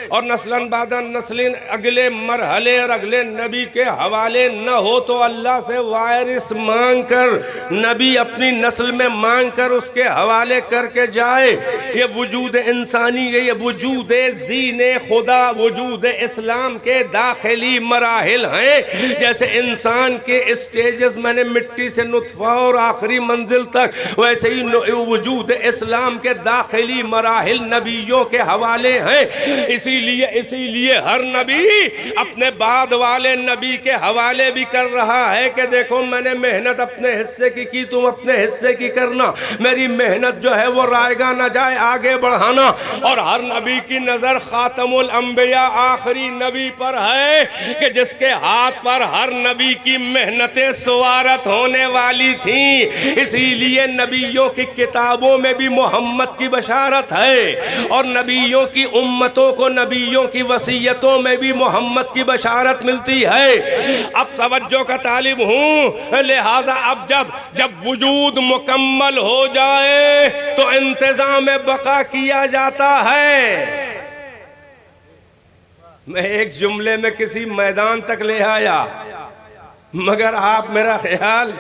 اور نسلاً بعداً نسلیں اگلے مرحلے اور اگلے نبی کے حوالے نہ ہو تو اللہ سے وارث مانگ کر، نبی اپنی نسل میں مانگ کر اس کے حوالے کر کے جائے. یہ وجود انسانی ہے، یہ وجود دین خدا، وجود اسلام کے داخلی مراحل ہیں. جیسے انسان کے اسٹیجز میں نے مٹی سے نطفہ اور آخری منزل تک، ویسے ہی وجود اسلام کے داخلی مراحل نبیوں کے حوالے ہیں. اسی لیے ہر نبی اپنے بعد والے نبی کے حوالے بھی کر رہا ہے کہ دیکھو میں نے محنت اپنے حصے کی تم اپنے حصے کی کرنا. میری محنت جو ہے وہ رائے گا نہ جائے، آگے بڑھانا. اور ہر نبی کی نظر خاتم الانبیاء آخری نبی پر ہے کہ جس کے ہاتھ پر ہر نبی کی محنتیں سوارت ہونے والی تھیں. اسی لیے نبیوں کی کتابوں میں بھی محمد کی بشارت ہے، اور نبیوں کی امتوں کو نبیوں کی وصیتوں میں بھی محمد کی بشارت ملتی ہے. اب توجہ کا طالب ہوں، لہٰذا اب جب وجود مکمل ہو جائے تو انتظام بقا کیا جاتا ہے. میں ایک جملے میں کسی میدان تک لے آیا، مگر آپ میرا خیال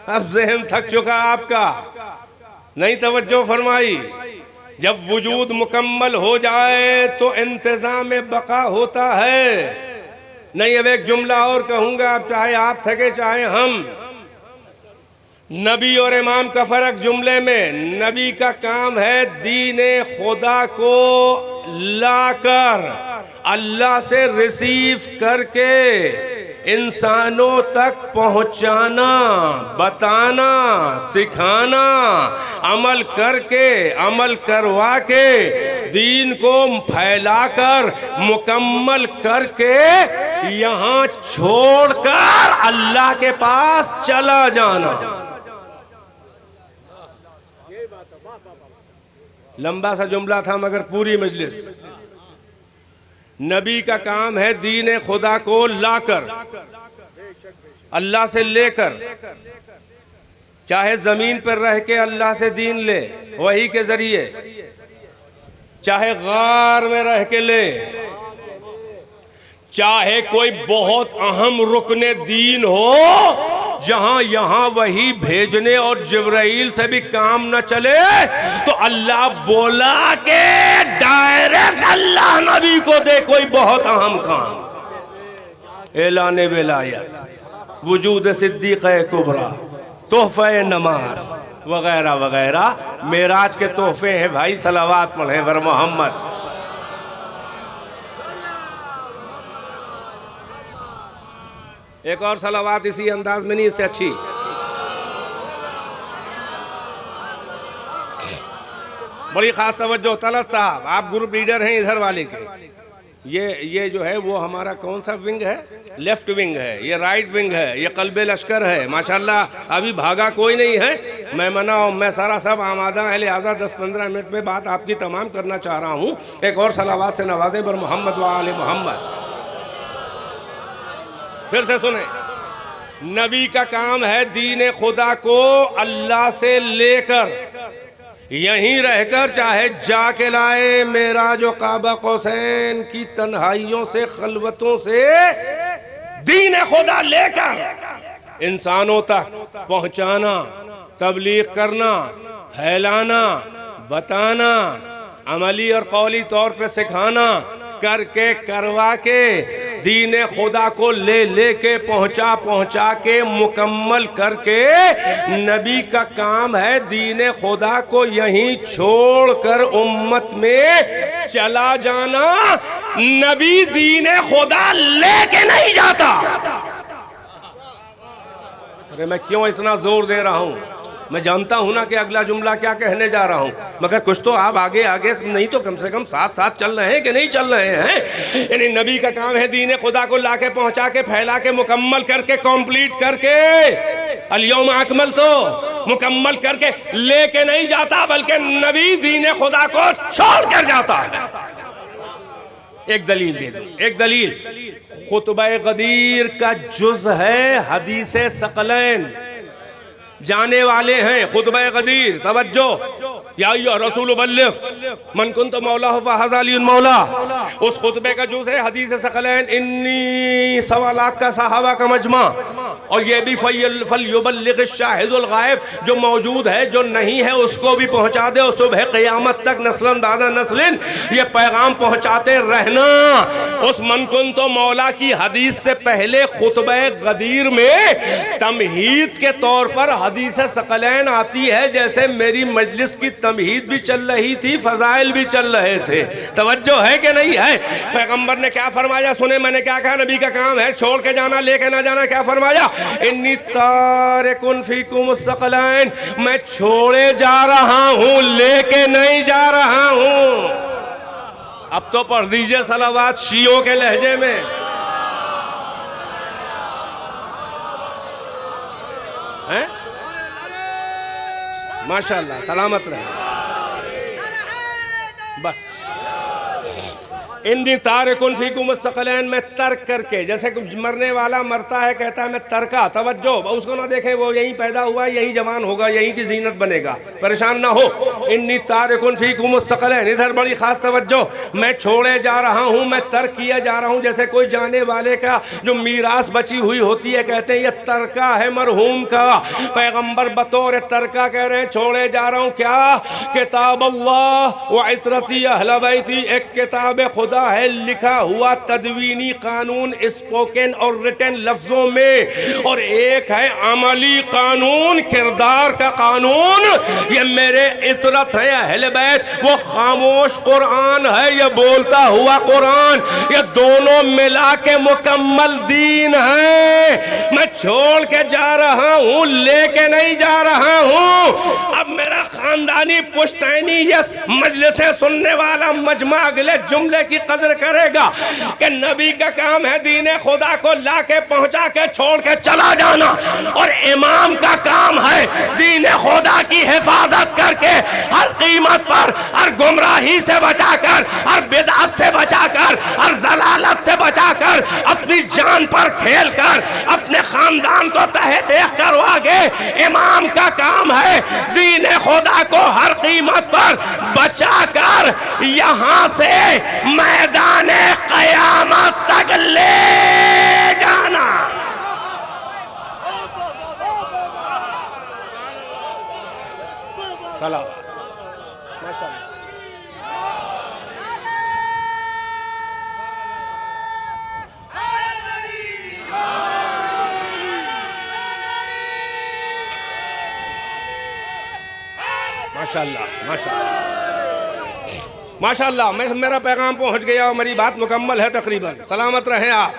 اب ذہن تھک چکا آپ کا، نہیں توجہ فرمائی. جب وجود مکمل ہو جائے تو انتظام بقا ہوتا ہے. نہیں اب ایک جملہ اور کہوں گا، اب چاہے آپ تھکے چاہے ہم. نبی اور امام کا فرق جملے میں، نبی کا کام ہے دین خدا کو لا کر، اللہ سے ریسیو کر کے انسانوں تک پہنچانا، بتانا، سکھانا، عمل کر کے، عمل کروا کے، دین کو پھیلا کر، مکمل کر کے یہاں چھوڑ کر اللہ کے پاس چلا جانا. لمبا سا جملہ تھا مگر پوری مجلس. نبی کا کام ہے دین خدا کو لا کر، اللہ سے لے کر، چاہے زمین پر رہ کے اللہ سے دین لے وحی کے ذریعے، چاہے غار میں رہ کے لے، چاہے کوئی بہت اہم رکن دین ہو جہاں یہاں وحی بھیجنے اور جبرائیل سے بھی کام نہ چلے تو اللہ بولا کہ ڈائریکٹ اللہ نبی کو دے کوئی بہت اہم کام. اعلان ولایت، وجود صدیقہ کبریٰ، تحفہ نماز وغیرہ وغیرہ معراج کے تحفے ہیں بھائی. صلوات پڑھیں بر محمد. ایک اور صلوات اسی انداز میں نہیں، اس سے اچھی. بڑی خاص توجہ. طلعت صاحب آپ گروپ لیڈر ہیں ادھر والے کے. یہ جو ہے وہ ہمارا کون سا ونگ ہے؟ لیفٹ ونگ ہے. یہ رائٹ ونگ ہے. یہ قلب لشکر ہے. ماشاءاللہ ابھی بھاگا کوئی نہیں ہے. میں منع ہوں، میں سارا سب آمادہ ہے، لہٰذا 10-15 منٹ میں بات آپ کی تمام کرنا چاہ رہا ہوں. ایک اور صلوات سے نوازیں بر محمد و آل محمد. پھر سے سنیں، نبی کا کام ہے دین خدا کو اللہ سے لے کر، یہیں رہ کر چاہے جا کے لائے معراج و قاب قوسین کی تنہائیوں سے، خلوتوں سے دین خدا لے کر انسانوں تک پہنچانا، تبلیغ کرنا، پھیلانا، بتانا، عملی اور قولی طور پہ سکھانا، کر کے کروا کے دین خدا کو لے لے کے پہنچا کے مکمل کر کے نبی کا کام ہے دین خدا کو یہیں چھوڑ کر امت میں چلا جانا. نبی دین خدا لے کے نہیں جاتا. ارے میں کیوں اتنا زور دے رہا ہوں؟ میں جانتا ہوں نا کہ اگلا جملہ کیا کہنے جا رہا ہوں، مگر کچھ تو آپ آگے نہیں تو کم سے کم ساتھ ساتھ چل رہے ہیں کہ نہیں چل رہے ہیں؟ یعنی نبی کا کام ہے دین خدا کو لا کے پہنچا کے پھیلا کے مکمل کر کے کمپلیٹ کر کے الیوم اکمل تو مکمل کر کے لے کے نہیں جاتا، بلکہ نبی دین خدا کو چھوڑ کر جاتا ہے. ایک دلیل دے دوں، ایک دلیل خطبہ غدیر کا جز ہے حدیث ثقلین. جانے والے ہیں خطبہ غدیر، توجہ. یا ایھا رسول بلغ من کنت مولا فھذا علی مولا، اس خطبے کا جز ہے حدیث ثقلین. انی 1.25 لاکھ کا صحابہ کا مجمع، اور یہ بھی فلیبلغ الشاہد الغائب، جو موجود ہے جو نہیں ہے اس کو بھی پہنچا دے، اور صبح قیامت تک نسل بعد نسل یہ پیغام پہنچاتے رہنا. اس من کنت مولا کی حدیث سے پہلے خطبہ غدیر میں تمہید کے طور پر حدیث ثقلین آتی ہے، جیسے میری مجلس کی تمہید بھی چل رہی تھی، فضائل بھی چل رہے تھے. توجہ ہے کہ نہیں ہے؟ پیغمبر نے کیا فرمایا سنیں، میں نے کیا کہا نبی کا کام ہے چھوڑ کے جانا لے کے نہ جانا. کیا فرمایا؟ انی تارکن فیکم الثقلین، میں چھوڑے جا رہا ہوں لے کے نہیں جا رہا ہوں. اب تو پڑھ دیجئے صلوات شیعوں کے لہجے میں. ماشاءاللہ سلامت رہے. بس انی تارکن فیکم الثقلین، میں ترک کر کے، جیسے مرنے والا مرتا ہے کہتا ہے میں ترکا. توجہ، اس کو نہ دیکھیں وہ یہیں پیدا ہوا یہیں جوان ہوگا یہیں کی زینت بنے گا، پریشان نہ ہو. انی تارکن فیکم الثقلین، ادھر بڑی خاص توجہ، میں چھوڑے جا رہا ہوں، میں ترک کیا جا رہا ہوں. جیسے کوئی جانے والے کا جو میراث بچی ہوئی ہوتی ہے کہتے ہیں یہ ترکہ ہے مرحوم کا. پیغمبر بطور ترکہ کہہ رہے ہیں چھوڑے جا رہا ہوں کیا؟ کتاب اللہ و عطرتی اہل بیتی، ایک کتاب خدا ہے لکھا ہوا تدوینی قانون اسپوکن اور ریٹن لفظوں میں، اور ایک ہے عملی قانون کردار کا قانون. یہ میرے عطرت ہے اہل بیت، وہ خاموش قرآن ہے یہ بولتا ہوا قرآن، یہ دونوں ملا کے مکمل دین ہے. میں چھوڑ کے جا رہا ہوں لے کے نہیں جا رہا ہوں. اب میرا خاندانی پشتینیت مجلس سننے والا مجمع اگلے جملے کی قدر کرے گا کہ نبی کا کام ہے دین خدا کو لا کے پہنچا کے چھوڑ کے چلا جانا، اور امام کا کام ہے دین خدا کی حفاظت کر کے ہر قیمت پر، ہر گمراہی سے بچا کر، ہر بدعت سے بچا کر، ہر ضلالت سے بچا کر، اپنی جان پر کھیل کر، اپنے خاندان کو تہہ دیکھ کر آگے. امام کا کام ہے دین خدا کو ہر قیمت پر بچا کر یہاں سے میدان قیامت تک لے جانا. سلام. ماشاءاللہ ماشاءاللہ. میرا پیغام پہنچ گیا اور میری بات مکمل ہے تقریباً. سلامت رہیں آپ.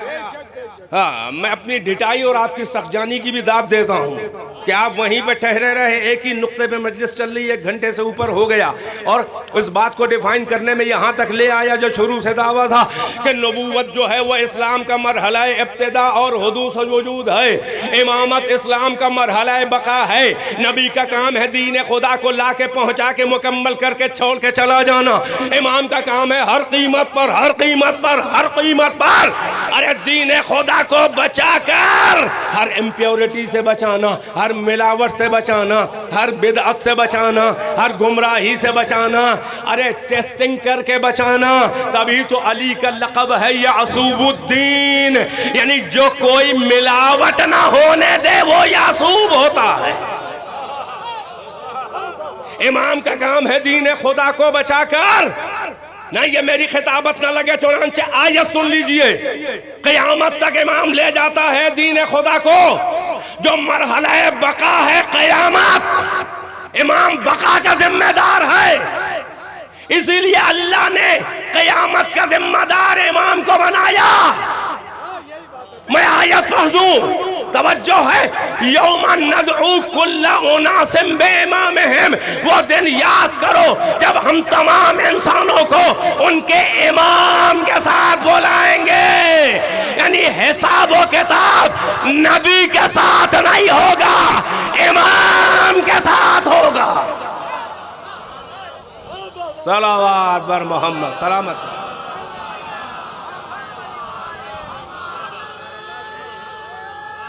ہاں، میں اپنی ڈٹائی اور آپ کی سخجانی کی بھی داد دیتا ہوں کہ آپ وہیں پہ ٹھہرے رہے. ایک ہی نقطے پہ مجلس چل رہی ہے، 1 گھنٹے سے اوپر ہو گیا، اور اس بات کو ڈیفائن کرنے میں یہاں تک لے آیا جو شروع سے دعویٰ تھا کہ نبوت جو ہے وہ اسلام کا مرحلہ ابتدا اور حدوث وجود ہے، امامت اسلام کا مرحلہ بقا ہے. نبی کا کام ہے دین خدا کو لا کے پہنچا کے مکمل کر کے چھوڑ کے چلا جانا. امام کا کام ہے ہر قیمت پر، ہر قیمت پر، ہر قیمت پر ارے دین خدا کو بچا کر ہر امپیورٹی سے بچانا، ہر ملاوٹ سے بچانا، ہر بدعت سے بچانا، ہر گمراہی سے بچانا، ارے ٹیسٹنگ کر کے بچانا. تبھی تو علی کا لقب ہے یعصوب الدین، یعنی جو کوئی ملاوٹ نہ ہونے دے وہ یعصوب ہوتا ہے. امام کا کام ہے دین خدا کو بچا کر نہیں یہ میری خطابت نہ لگے، چنانچہ آیت سن لیجئے، قیامت تک امام لے جاتا ہے دین خدا کو، جو مرحلہ بقا ہے قیامت، امام بقا کا ذمہ دار ہے، اسی لیے اللہ نے قیامت کا ذمہ دار امام کو بنایا۔ میں آیت پڑھ دوں، توجہ ہے، یوم ندعو کل اناس بامامہم، وہ دن یاد کرو جب ہم تمام انسانوں کو ان کے امام کے ساتھ بلائیں گے، یعنی حساب و کتاب نبی کے ساتھ نہیں ہوگا، امام کے ساتھ ہوگا۔ صلوات بر محمد، سلامت۔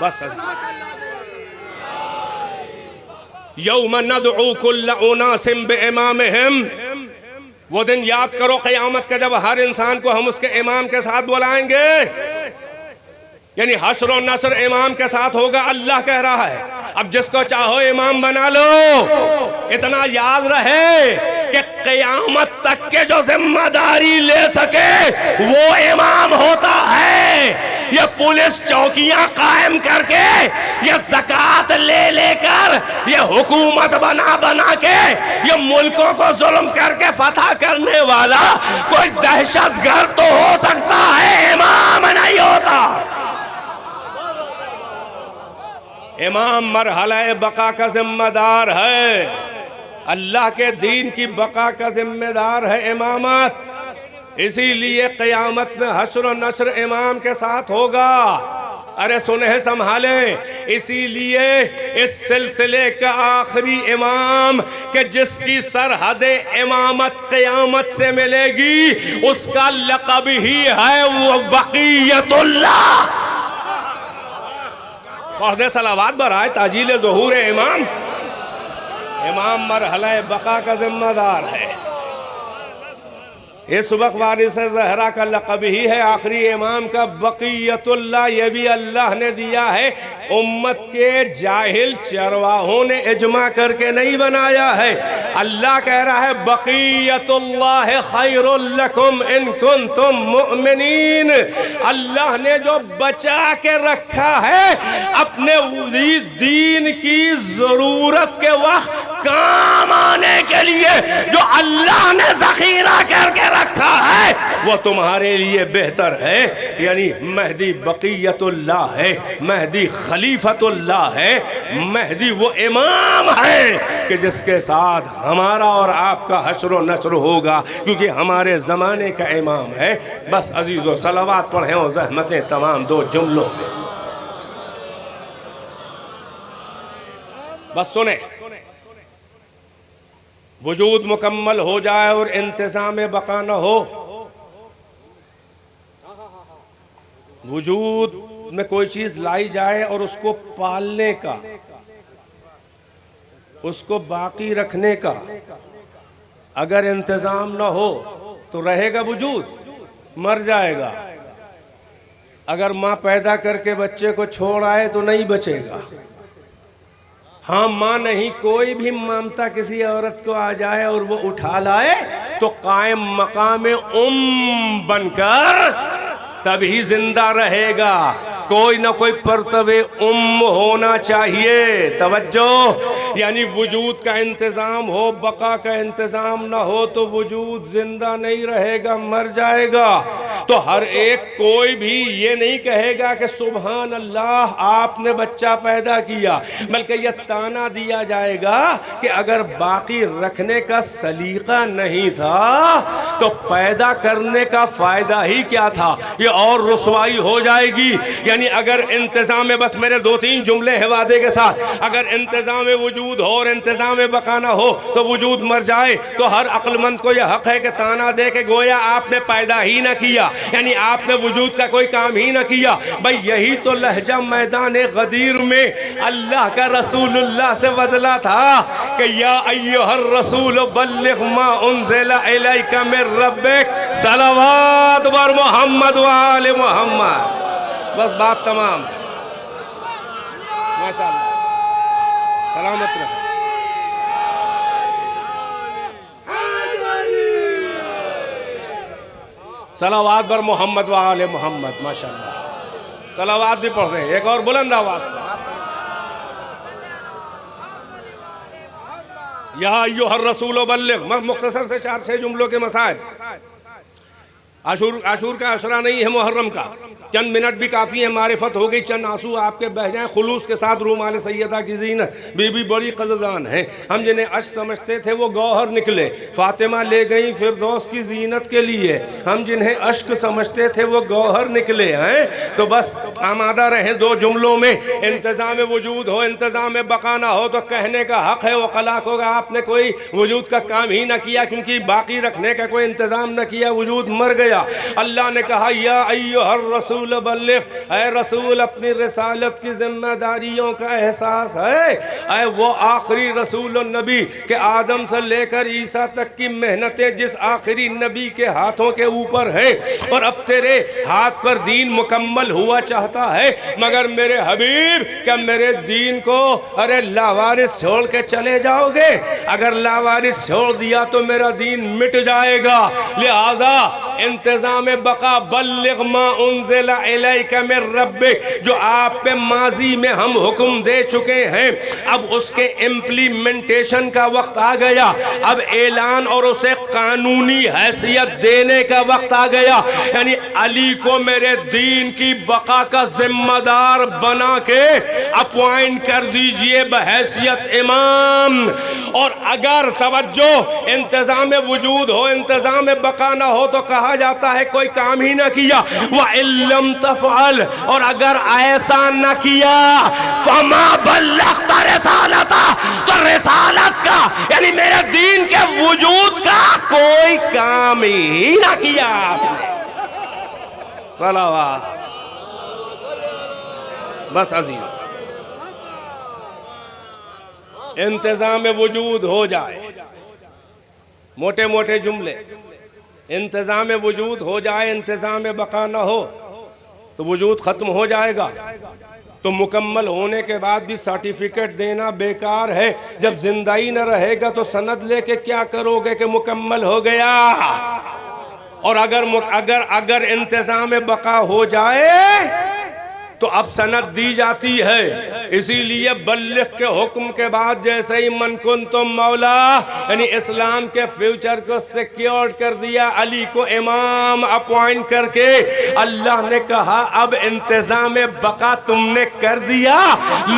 بس یوم ندعو کل اناس بامامہم، وہ دن یاد کرو قیامت کا جب ہر انسان کو ہم اس کے امام کے ساتھ بلائیں گے، یعنی حشر و نصر امام کے ساتھ ہوگا۔ اللہ کہہ رہا ہے اب جس کو چاہو امام بنا لو، اتنا یاد رہے کہ قیامت تک کے جو ذمہ داری لے سکے وہ امام ہوتا ہے۔ یہ پولیس چوکیاں قائم کر کے، یہ زکوٰۃ لے لے کر، یہ حکومت بنا بنا کے، یہ ملکوں کو ظلم کر کے فتح کرنے والا کوئی دہشت گرد تو ہو سکتا ہے، امام نہیں ہوتا۔ امام مرحلہ بقا کا ذمہ دار ہے، اللہ کے دین کی بقا کا ذمہ دار ہے امامت، اسی لیے قیامت میں حشر و نشر امام کے ساتھ ہوگا۔ ارے سنیں سنبھالیں، اسی لیے اس سلسلے کا آخری امام کہ جس کی سرحد امامت قیامت سے ملے گی، اس کا لقب ہی ہے وہ بقیت اللہ۔ پڑھ دے صلوات برائے تاجیل ظہور امام۔ امام مرحلہ بقا کا ذمہ دار ہے، اس وقت وارث زہرا کا لقب ہی ہے آخری امام کا بقیت اللہ۔ یہ بھی اللہ نے دیا ہے، امت کے جاہل چرواہوں نے اجماع کر کے نہیں بنایا ہے۔ اللہ کہہ رہا ہے بقیت اللہ خیر لکم ان کنتم مؤمنین، اللہ نے جو بچا کے رکھا ہے اپنے دین کی ضرورت کے وقت کام آنے کے لیے، جو اللہ نے ذخیرہ کر کے رکھا ہے وہ تمہارے لیے بہتر ہے۔ یعنی مہدی بقیت اللہ ہے، مہدی خلیفت اللہ ہے، مہدی وہ امام ہے کہ جس کے ساتھ ہمارا اور آپ کا حشر و نشر ہوگا، کیونکہ ہمارے زمانے کا امام ہے۔ بس عزیزو صلوات پڑھیں اور زحمتیں تمام دو جملوں میں۔ بس سنیں، وجود مکمل ہو جائے اور انتظام بقا نہ ہو، وجود میں کوئی چیز لائی جائے اور اس کو پالنے کا، اس کو باقی رکھنے کا اگر انتظام نہ ہو تو رہے گا وجود، مر جائے گا۔ اگر ماں پیدا کر کے بچے کو چھوڑ آئے تو نہیں بچے گا۔ ہاں ماں نہیں، کوئی بھی مامتا کسی عورت کو آ جائے اور وہ اٹھا لائے تو قائم مقام بن کر تبھی زندہ رہے گا۔ کوئی نہ کوئی پرتو ہونا چاہیے۔ توجہ، یعنی وجود کا انتظام ہو، بقا کا انتظام نہ ہو تو وجود زندہ نہیں رہے گا، مر جائے گا۔ تو ہر ایک کوئی بھی یہ نہیں کہے گا کہ سبحان اللہ آپ نے بچہ پیدا کیا، بلکہ یہ تانا دیا جائے گا کہ اگر باقی رکھنے کا سلیقہ نہیں تھا تو پیدا کرنے کا فائدہ ہی کیا تھا، یہ اور رسوائی ہو جائے گی۔ یعنی اگر انتظام، بس میرے دو تین جملے ہیں وعدے کے ساتھ، اگر انتظام وجود ہو اور انتظام بقا نہ ہو تو وجود مر جائے، تو ہر عقل مند کو یہ حق ہے کہ تانا دے کہ گویا آپ نے پیدا ہی نہ کیا، یعنی آپ نے وجود کا کوئی کام ہی نہ کیا۔ بھئی یہی تو لہجہ میدان غدیر میں اللہ کا رسول اللہ سے بدلا تھا کہ یا ایھا الرسول بلغ ما انزل الیک من ربک، صلوات بر محمد و آل محمد۔ بس بات تمام، ماشاءاللہ، سلامت رہے۔ صلوات بر محمد و آل محمد. ماشاءاللہ صلوات بھی پڑھ رہے ہیں. ایک اور بلند آواز سے. یا ایھا الرسول بلغ. مختصر سے 4-6 جملوں کے مسائل. عاشور کا عشرہ نہیں ہے محرم کا. چند منٹ بھی کافی ہیں. معرفت ہو گئی. چند آنسو آپ کے بہ جائیں. خلوص کے ساتھ رومال سیدہ کی زینت بی بی بڑی قدردان ہیں. ہم جنہیں اشک سمجھتے تھے وہ گوہر نکلے. فاطمہ لے گئیں فردوس کی زینت کے لیے. ہم جنہیں اشک سمجھتے تھے وہ گوہر نکلے ہیں. تو بس آمادہ رہیں 2 جملوں میں. انتظام وجود ہو انتظام بقا نہ ہو تو کہنے کا حق ہے وقلا کو کہ آپ نے کوئی وجود کا کام ہی نہ کیا، کیونکہ باقی رکھنے کا کوئی انتظام نہ کیا، وجود مر گیا. اللہ نے کہا یا ایھا الرسول بلغ، اے رسول اپنی رسالت کی ذمہ داریوں کا احساس ہے. اے وہ آخری رسول و نبی کہ آدم سے لے کر عیسیٰ تک کی محنتیں جس آخری نبی کے ہاتھوں کے اوپر ہیں، اور اب تیرے ہاتھ پر دین مکمل ہوا چاہتا ہے، مگر میرے حبیب کیا میرے دین کو لاوارث چھوڑ کے چلے جاؤ گے؟ اگر لاوارث چھوڑ دیا تو میرا دین مٹ جائے گا. لہذا انتظام بقا بلغ ما انزل الیک من ربک، جو آپ پہ ماضی میں ہم حکم دے چکے ہیں، اب اس کے امپلیمنٹیشن کا وقت آ گیا. اب اعلان اور اسے قانونی حیثیت دینے کا وقت آ گیا. یعنی علی کو میرے دین کی بقا کا ذمہ دار بنا کے اپوائنٹ کر دیجئے بحیثیت امام. اور اگر توجہ انتظام وجود ہو انتظام بقا نہ ہو تو کہا جاتا ہے کوئی کام ہی نہ کیا. وَإِن لَمْ تَفْعَلْ، اور اگر ایسا نہ کیا فَمَا بَلَّغْتَ رِسَالَتَهُ، تو رسالت کا یعنی میرے دین کے وجود کا کوئی کام ہی نہ کیا آپ نے. صلوات. بس عزیز انتظام وجود ہو جائے. موٹے موٹے جملے. انتظام وجود ہو جائے انتظام بقا نہ ہو تو وجود ختم ہو جائے گا. تو مکمل ہونے کے بعد بھی سرٹیفکیٹ دینا بیکار ہے. جب زندہ ہی نہ رہے گا تو سند لے کے کیا کرو گے کہ مکمل ہو گیا. اور اگر انتظام بقا ہو جائے تو اب سند دی جاتی ہے. اسی لیے بلغ کے حکم کے بعد جیسے ہی من کنتم مولا، یعنی اسلام کے فیوچر کو سیکیور کر دیا، علی کو امام اپوائنٹ کر کے اللہ نے کہا اب انتظام بقا تم نے کر دیا،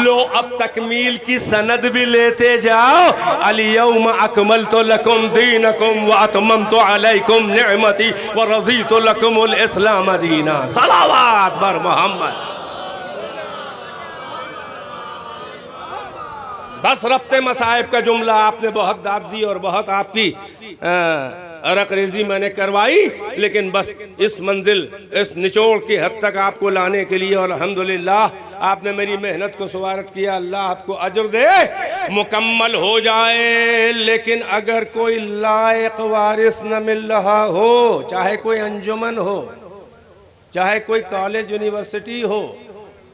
لو اب تکمیل کی سند بھی لیتے جاؤ. الیوم اکملت لکم دینکم واتممت علیکم نعمتی ورضیت لکم الاسلام دینا. صلوات بر محمد. بس ربط مصائب کا جملہ آپ نے بہت داد دی اور بہت آپ کی عرق ریزی میں نے کروائی، لیکن بس اس منزل اس نچوڑ کی حد تک آپ کو لانے کے لیے، اور الحمدللہ آپ نے میری محنت کو سوارت کیا. اللہ آپ کو اجر دے. مکمل ہو جائے لیکن اگر کوئی لائق وارث نہ مل رہا ہو، چاہے کوئی انجمن ہو، چاہے کوئی کالج یونیورسٹی ہو،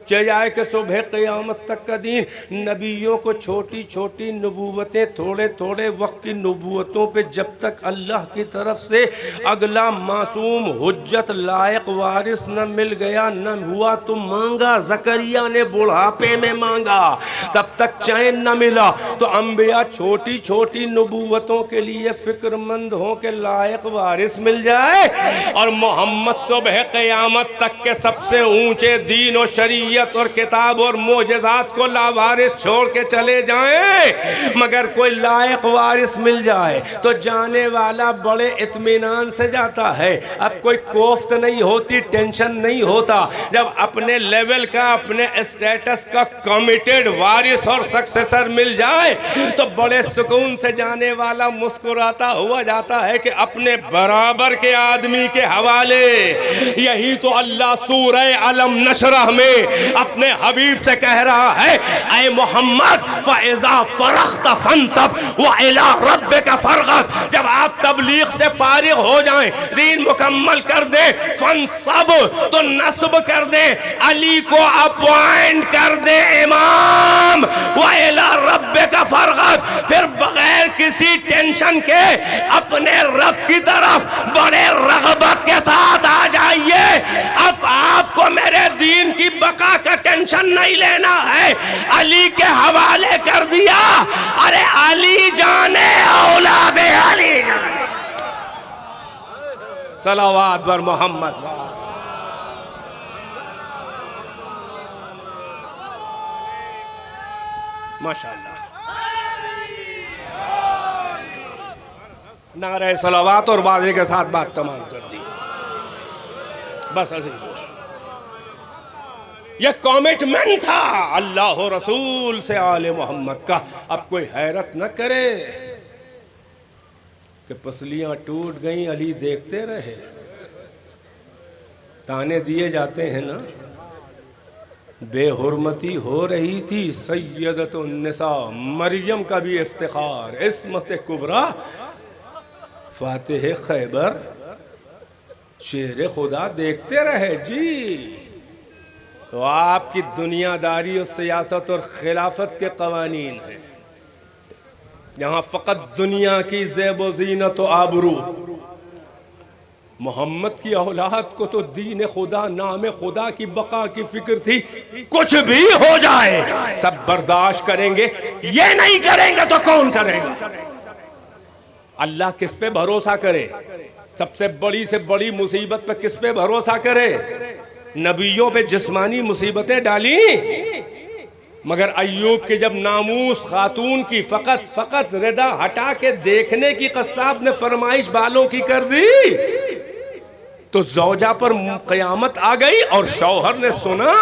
چاہے کہ صبح قیامت تک کا دین، نبیوں کو چھوٹی چھوٹی نبوتیں تھوڑے تھوڑے وقت کی نبوتوں پہ جب تک اللہ کی طرف سے اگلا معصوم حجت لائق وارث نہ مل گیا نہ ہوا تو مانگا. زکریا نے بڑھاپے میں مانگا تب تک چین نہ ملا. تو انبیاء چھوٹی چھوٹی نبوتوں کے لیے فکر مند ہوں کہ لائق وارث مل جائے، اور محمد صبح قیامت تک کے سب سے اونچے دین و شریعت اور کتاب اور معجزات کو لاوارث چھوڑ کے چلے جائیں. مگر کوئی لائق وارث مل جائے تو جانے والا بڑے اطمینان سے جاتا ہے. اب کوئی کوفت نہیں ہوتی، ٹینشن نہیں ہوتا. جب اپنے لیول کا اپنے اسٹیٹس کا کمیٹڈ وارث اور سکسیسر مل جائے تو بڑے سکون سے جانے والا مسکراتا ہوا جاتا ہے کہ اپنے برابر کے آدمی کے حوالے. یہی تو اللہ سورہ علم نشرح میں اپنے حبیب سے کہہ رہا ہے، اے محمد فَإِذَا فَرَغْتَ فَانْصَبْ وَإِلَىٰ رَبِّكَ فَارْغَب. جب آپ تبلیغ سے فارغ ہو جائیں، دین مکمل کر دیں، فَانْصَب تو نصب کر دیں، علی کو اپوائنٹ کر دیں امام. وَإِلَىٰ رَبِّكَ فَارْغَب. پھر بغیر کسی ٹینشن کے اپنے رب کی طرف بڑے رغبت کے ساتھ ٹینشن نہیں لینا ہے، علی کے حوالے کر دیا۔ ارے علی جانے اولاد علی جانے، صلوات بر محمد۔ ماشاءاللہ، نعرہ صلوات اور بازے کے ساتھ بات تمام کر دی۔ بس عزیزو، یہ کمٹمنٹ تھا اللہ و رسول سے آل محمد کا۔ اب کوئی حیرت نہ کرے کہ پسلیاں ٹوٹ گئیں، علی دیکھتے رہے۔ تانے دیے جاتے ہیں نا، بے حرمتی ہو رہی تھی سیدۃ النساء مریم کا بھی افتخار، عصمت کبریٰ، فاتح خیبر، شیر خدا دیکھتے رہے جی۔ تو آپ کی دنیا داری اور سیاست اور خلافت کے قوانین ہیں، یہاں فقط دنیا کی زیب و زینت و آبرو۔ محمد کی اولاد کو تو دین خدا، نام خدا کی بقا کی فکر تھی، کچھ بھی ہو جائے سب برداشت کریں گے، یہ نہیں کریں گے تو کون کرے گا؟ اللہ کس پہ بھروسہ کرے؟ سب سے بڑی مصیبت پہ کس پہ بھروسہ کرے؟ نبیوں پہ جسمانی مصیبتیں ڈالیں، مگر ایوب کی جب ناموس خاتون کی فقط ردا ہٹا کے دیکھنے کی قصاب نے فرمائش بالوں کی کر دی تو زوجہ پر قیامت آ گئی، اور شوہر نے سنا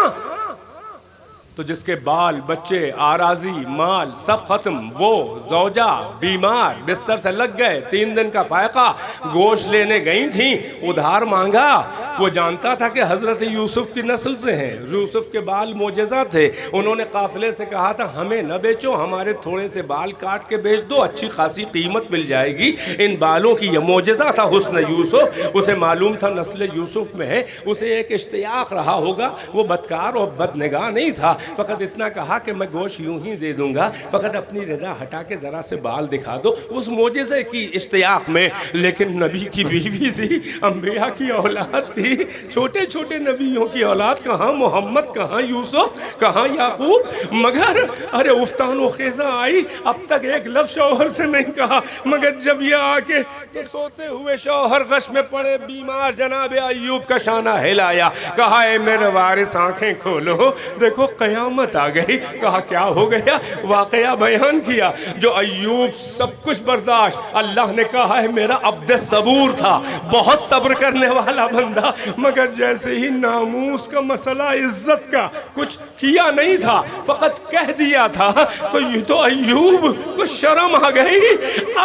تو جس کے بال بچے آراضی مال سب ختم، وہ زوجہ بیمار بستر سے لگ گئے، 3 دن کا فائقہ، گوشت لینے گئی تھیں، ادھار مانگا۔ وہ جانتا تھا کہ حضرت یوسف کی نسل سے ہیں، یوسف کے بال معجزہ تھے، انہوں نے قافلے سے کہا تھا ہمیں نہ بیچو، ہمارے تھوڑے سے بال کاٹ کے بیچ دو، اچھی خاصی قیمت مل جائے گی ان بالوں کی۔ یہ معجزہ تھا حسن یوسف، اسے معلوم تھا نسل یوسف میں ہے، اسے ایک اشتیاق رہا ہوگا، وہ بدکار اور بدنگاہ نہیں تھا، فقط اتنا کہا کہ میں گوشت یوں ہی دے دوں گا، فقط اپنی ردا ہٹا کے ذرا سے بال دکھا دو، اس معجزے کی اشتیاق میں۔ لیکن نبی کی بیوی تھی، انبیاء کی اولاد تھی، چھوٹے چھوٹے نبیوں کی اولاد، کہاں محمد، کہاں یوسف، کہاں یعقوب، مگر ارے افتان و خیزہ آئی، اب تک ایک لفظ شوہر سے نہیں کہا، مگر جب یہ آ کے تو سوتے ہوئے شوہر غش میں پڑے بیمار جناب ایوب کا شانہ ہلایا، کہا اے میرے وارث آنکھیں کھولو، دیکھو قیامت آ گئی۔ کہا کیا ہو گیا؟ واقعہ بیان کیا جو ایوب سب کچھ برداشت، اللہ نے کہا ہے میرا عبد صبور تھا، بہت صبر کرنے والا بندہ، مگر جیسے ہی ناموس کا مسئلہ عزت کا کچھ کیا نہیں تھا، فقط کہہ دیا تھا، تو یہ تو ایوب کو شرم آ گئی،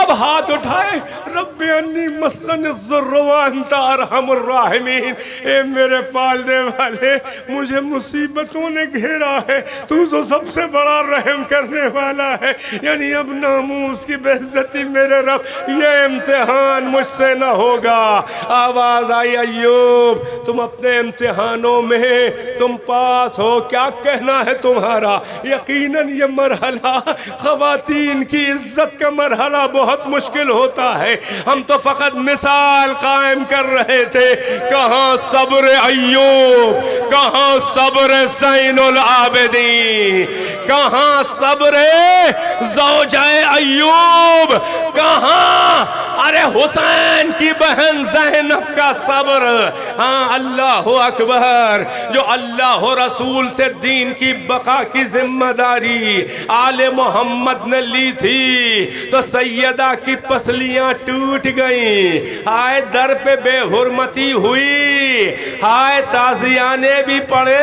اب ہاتھ اٹھائے، رب انی مسنی الضر وانت ارحم الراحمین، اے میرے پالنے والے مجھے مصیبتوں نے گھیرا ہے، تو سب سے بڑا رحم کرنے والا ہے، یعنی اب ناموس کی بے عزتی میرے رب، یہ امتحان مجھ سے نہ ہوگا۔ آواز آئی ایوب تم اپنے امتحانوں میں تم پاس ہو، کیا کہنا ہے تمہارا؟ یقیناً یہ مرحلہ خواتین کی عزت کا مرحلہ بہت مشکل ہوتا ہے، ہم تو فقط مثال قائم کر رہے تھے، کہاں صبر ایوب، کہاں صبر زین العابدین، کہاں صبر زوجہ ایوب، کہاں ارے حسین کی بہن زینب کا صبر۔ ہاں اللہ اکبر، جو اللہ و رسول سے دین کی بقا کی ذمہ داری آل محمد نے لی تھی تو سیدہ کی پسلیاں ٹوٹ گئیں، ہائے در پہ بے حرمتی ہوئی، ہائے تازیانے بھی پڑے،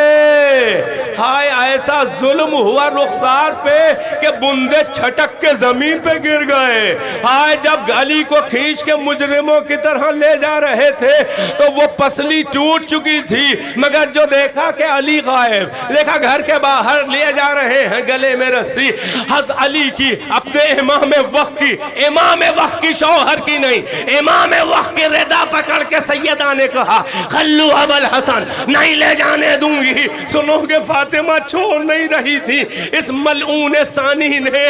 ہائے ایسا ظلم ہوا رخسار پہ کہ بندے چھٹک کے زمین پہ گر گئے، ہائے جب علی کو کھینچ کے مجرموں کی طرح لے جا رہے تھے تو وہ پسلی ٹوٹ چکی تھی، مگر جو دیکھا کہ علی غائب، دیکھا گھر کے باہر لے جا رہے ہیں گلے میں رسی، حضرت علی کی اپنے امام وقت کی، امام وقت کی شوہر کی نہیں، امام وقت کی ردا پکڑ کے سیدہ نے کہا خلو ابو الحسن، نہیں لے جانے دوں گی، سنو گے فاتح فاطمہ چھوڑ نہیں رہی تھی، اس ملعون ثانی نے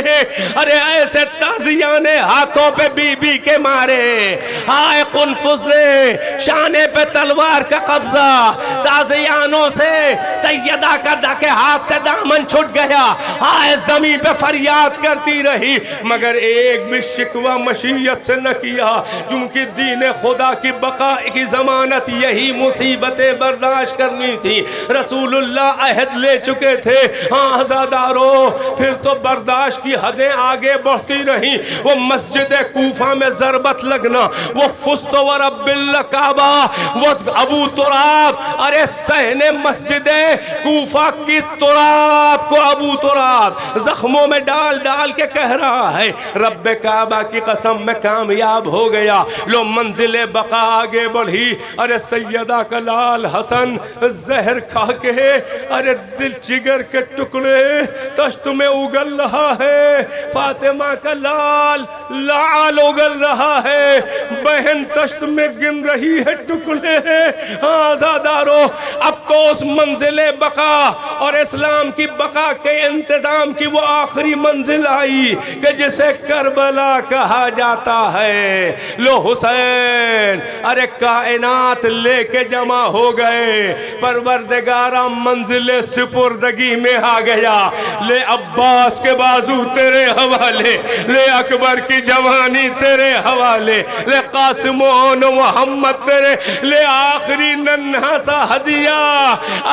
ارے ایسے تازیانے ہاتھوں پہ بی بی کے مارے، ہائے قنفذ نے شانے پہ تلوار کا قبضہ، تازیانوں سے سیدہ کا کے ہاتھ سے دامن چھٹ گیا، ہائے زمین پہ فریاد کرتی رہی، مگر ایک بھی شکوہ مشیت سے نہ کیا، کیونکہ دین خدا کی بقا کی ضمانت یہی مصیبتیں برداشت کرنی تھی۔ رسول اللہ عہد لے چکے تھے، ہاں عزادارو پھر تو برداشت کی حدیں آگے بڑھتی رہیں۔ وہ مسجد کوفہ میں ضربت لگنا، وہ فست و رب الکعبہ، وہ ابو تراب ارے سہنے مسجد کوفہ کی تراب کو ابو تراب زخموں میں ڈال ڈال کے کہہ رہا ہے رب کعبہ کی قسم میں کامیاب ہو گیا۔ لو منزل بقا آگے بڑھی، ارے سیدہ کا لال حسن زہر کھا کے ارے دل جگر کے ٹکڑے تشت میں اگل رہا ہے، فاطمہ کا لال لعل اگل رہا ہے، بہن تشت میں گن رہی ہے ٹکڑے۔ آزادارو اب تو اس منزل بقا اور اسلام کی بقا کے انتظام کی وہ آخری منزل آئی کہ جسے کربلا کہا جاتا ہے۔ لو حسین ارے کائنات لے کے جمع ہو گئے، پروردگارہ منزل سپردگی میں آ گیا۔ لے عباس کے بازو تیرے حوالے، لے اکبر کی جوانی تیرے حوالے، لے قاسم و محمد تیرے، لے آخری ننھا سا ہدیہ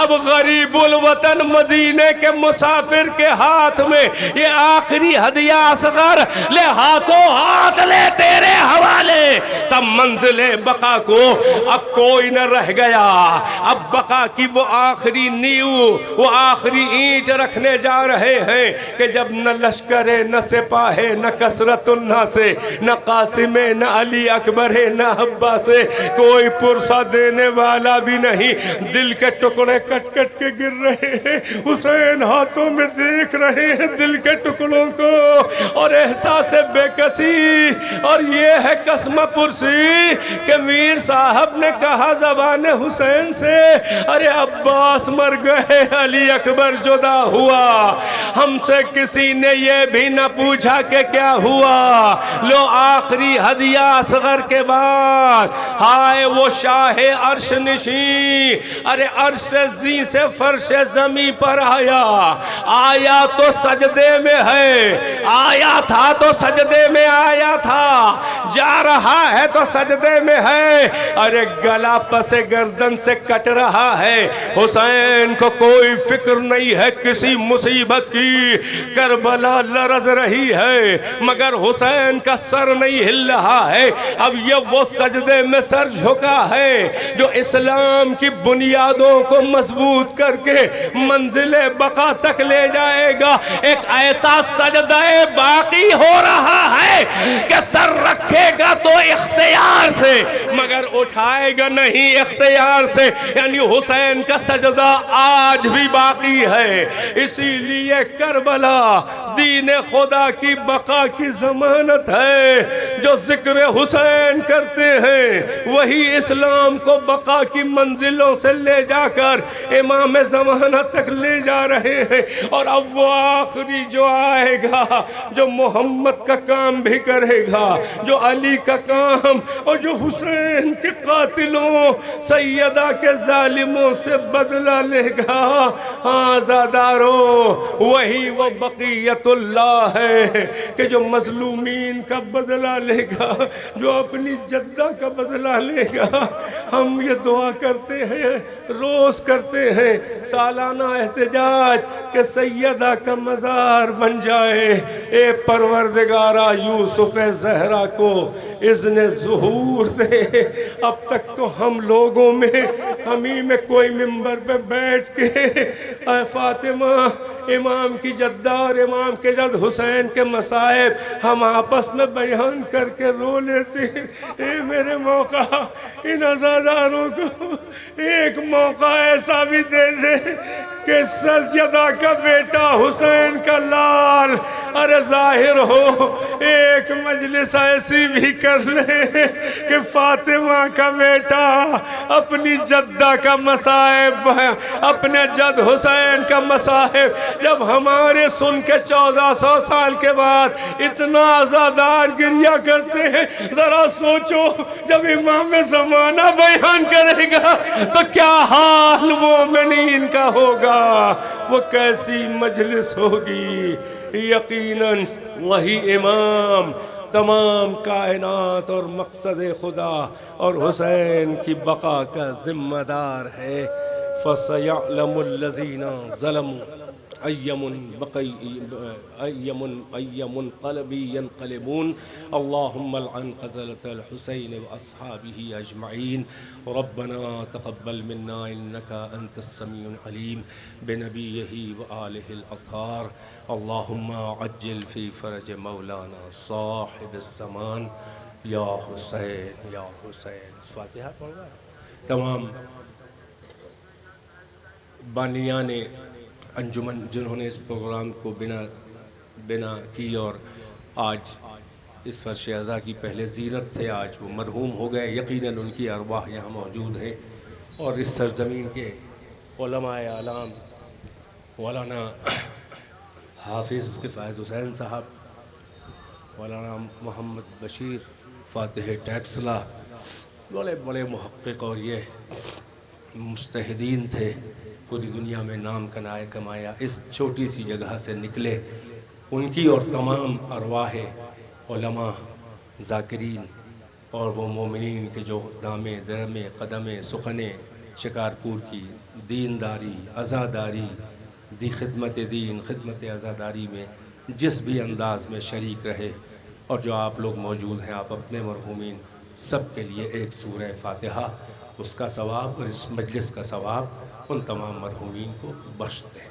اب غریب الوطن مدینے کے مسافر کے ہاتھ میں، یہ آخری ہدیہ اصغر لے ہاتھوں ہاتھ لے تیرے حوالے۔ سب منزل بقا کو اب کوئی نہ رہ گیا، اب بقا کی وہ آخری نیو، وہ آخری اینٹ رکھنے جا رہے ہیں کہ جب نہ لشکر نہ سپاہ نہ کثرت الناس سے، نہ قاسم نہ علی اکبر نہ عباس، کوئی پرسہ دینے والا بھی نہیں، دل کے ٹکڑے کٹ کٹ کے گر رہے ہیں، حسین ہاتھوں میں دیکھ رہے ہیں دل کے ٹکڑوں کو، اور احساس بے کسی، اور یہ ہے قسم پرسی کہ میر صاحب نے کہا زبان حسین سے ارے عباس مر گئے، علی اکبر جدا ہوا، ہم سے کسی نے یہ بھی نہ پوچھا کہ کیا ہوا۔ لو آخری ہدیہ اصغر کے بعد، ہائے وہ شاہ عرش نشین ارے عرش سے زی سے فرش زمین پر آیا، آیا تو سجدے میں ہے، آیا تھا تو سجدے میں آیا تھا، جا رہا ہے تو سجدے میں ہے، ارے گلا پس گردن سے کٹ رہا ہے۔ حسین کو کوئی فکر نہیں ہے کسی مصیبت کی، کربلا لرز رہی ہے مگر حسین کا سر نہیں ہل رہا ہے۔ اب یہ وہ سجدے میں سر جھکا ہے جو اسلام کی بنیادوں کو مضبوط کر کے منزل بقا تک لے جائے گا۔ ایک ایسا سجدہ باقی ہو رہا ہے کہ سر رکھے گا تو اختیار سے مگر اٹھائے گا نہیں اختیار سے، یعنی حسین کا سجدہ آج بھی باقی ہے۔ اسی لیے کربلا دین خدا کی بقا کی ضمانت ہے، جو ذکر حسین کرتے ہیں وہی اسلام کو بقا کی منزلوں سے لے جا کر امام زمانہ تک لے جا رہے ہیں۔ اور اب وہ آخری جو آئے گا، جو محمد کا کام بھی کرے گا، جو علی کا کام اور جو حسین کے قاتلوں سیدہ کے ظالموں سے بدلہ لے گا، آزادارو وہی وہ بقیت اللہ ہے کہ جو مظلومین کا بدلہ لے گا، جو اپنی جدہ کا بدلہ لے گا۔ ہم یہ دعا کرتے ہیں، روز کرتے ہیں، سالانہ احتجاج کہ سیدہ کا مزار بن جائے۔ اے پروردگارہ یوسف زہرا کو اذن ظہور دے۔ اب تک تو ہم لوگوں میں ہمیں میں کوئی منبر پہ بیٹھ کے اے فاطمہ امام کی جدہ اور امام کے جد حسین کے مصائب ہم آپس میں بیان کر کے رو لیتے ہیں۔ اے میرے موقع ان عزاداروں کو ایک موقع ایسا بھی دے دے کہ سیدہ کا بیٹا حسین کا لال ارے ظاہر ہو ایک مجلس ایسی بھی کر لے کہ فاطمہ کا بیٹا اپنی جدہ کا مصائب، اپنے جد حسین کا مصائب جب ہمارے سن کے 1400 سال کے بعد اتنا عزادار گریہ کرتے ہیں، ذرا سوچو جب امام زمانہ بیان کرے گا تو کیا حال مومنین کا ہوگا، وہ کیسی مجلس ہوگی۔ یقیناً وہی امام تمام کائنات اور مقصد خدا اور حسین کی بقا کا ذمہ دار ہے۔ فَسَيَعْلَمُ الَّذِينَ ظَلَمُوا أَيَّ منقلب ينقلبون اللهم العن قتلة الحسين وأصحابه أجمعين ربنا تقبل منا إنك أنت السميع العليم بنبيه وآله الأطهار اللهم عجل في فرج مولانا صاحب الزمان یا حسین یا حسین۔ فاتحہ پڑھ رہا ہے۔ تمام بانیان انجمن جنہوں نے اس پروگرام کو بنا کی اور آج اس فرش عزا کی پہلے زینت تھے، آج وہ مرحوم ہو گئے، یقیناً ان کی ارواح یہاں موجود ہیں، اور اس سرزمین کے علماء اعلام مولانا حافظ کفایت حسین صاحب، مولانا محمد بشیر فاتح ٹیکسلا، بڑے بڑے محقق اور یہ مجتہدین تھے، پوری دنیا میں نام کمایا، اس چھوٹی سی جگہ سے نکلے، ان کی اور تمام ارواح علماء ذاکرین اور وہ مومنین کے جو دامے درمے قدمے سخنے شکارپور کی دینداری عزاداری دی خدمت دین خدمت عزاداری میں جس بھی انداز میں شریک رہے، اور جو آپ لوگ موجود ہیں، آپ اپنے مرحومین سب کے لیے ایک سورہ فاتحہ اس کا ثواب اور اس مجلس کا ثواب ان تمام مرحومین کو بخش دیں۔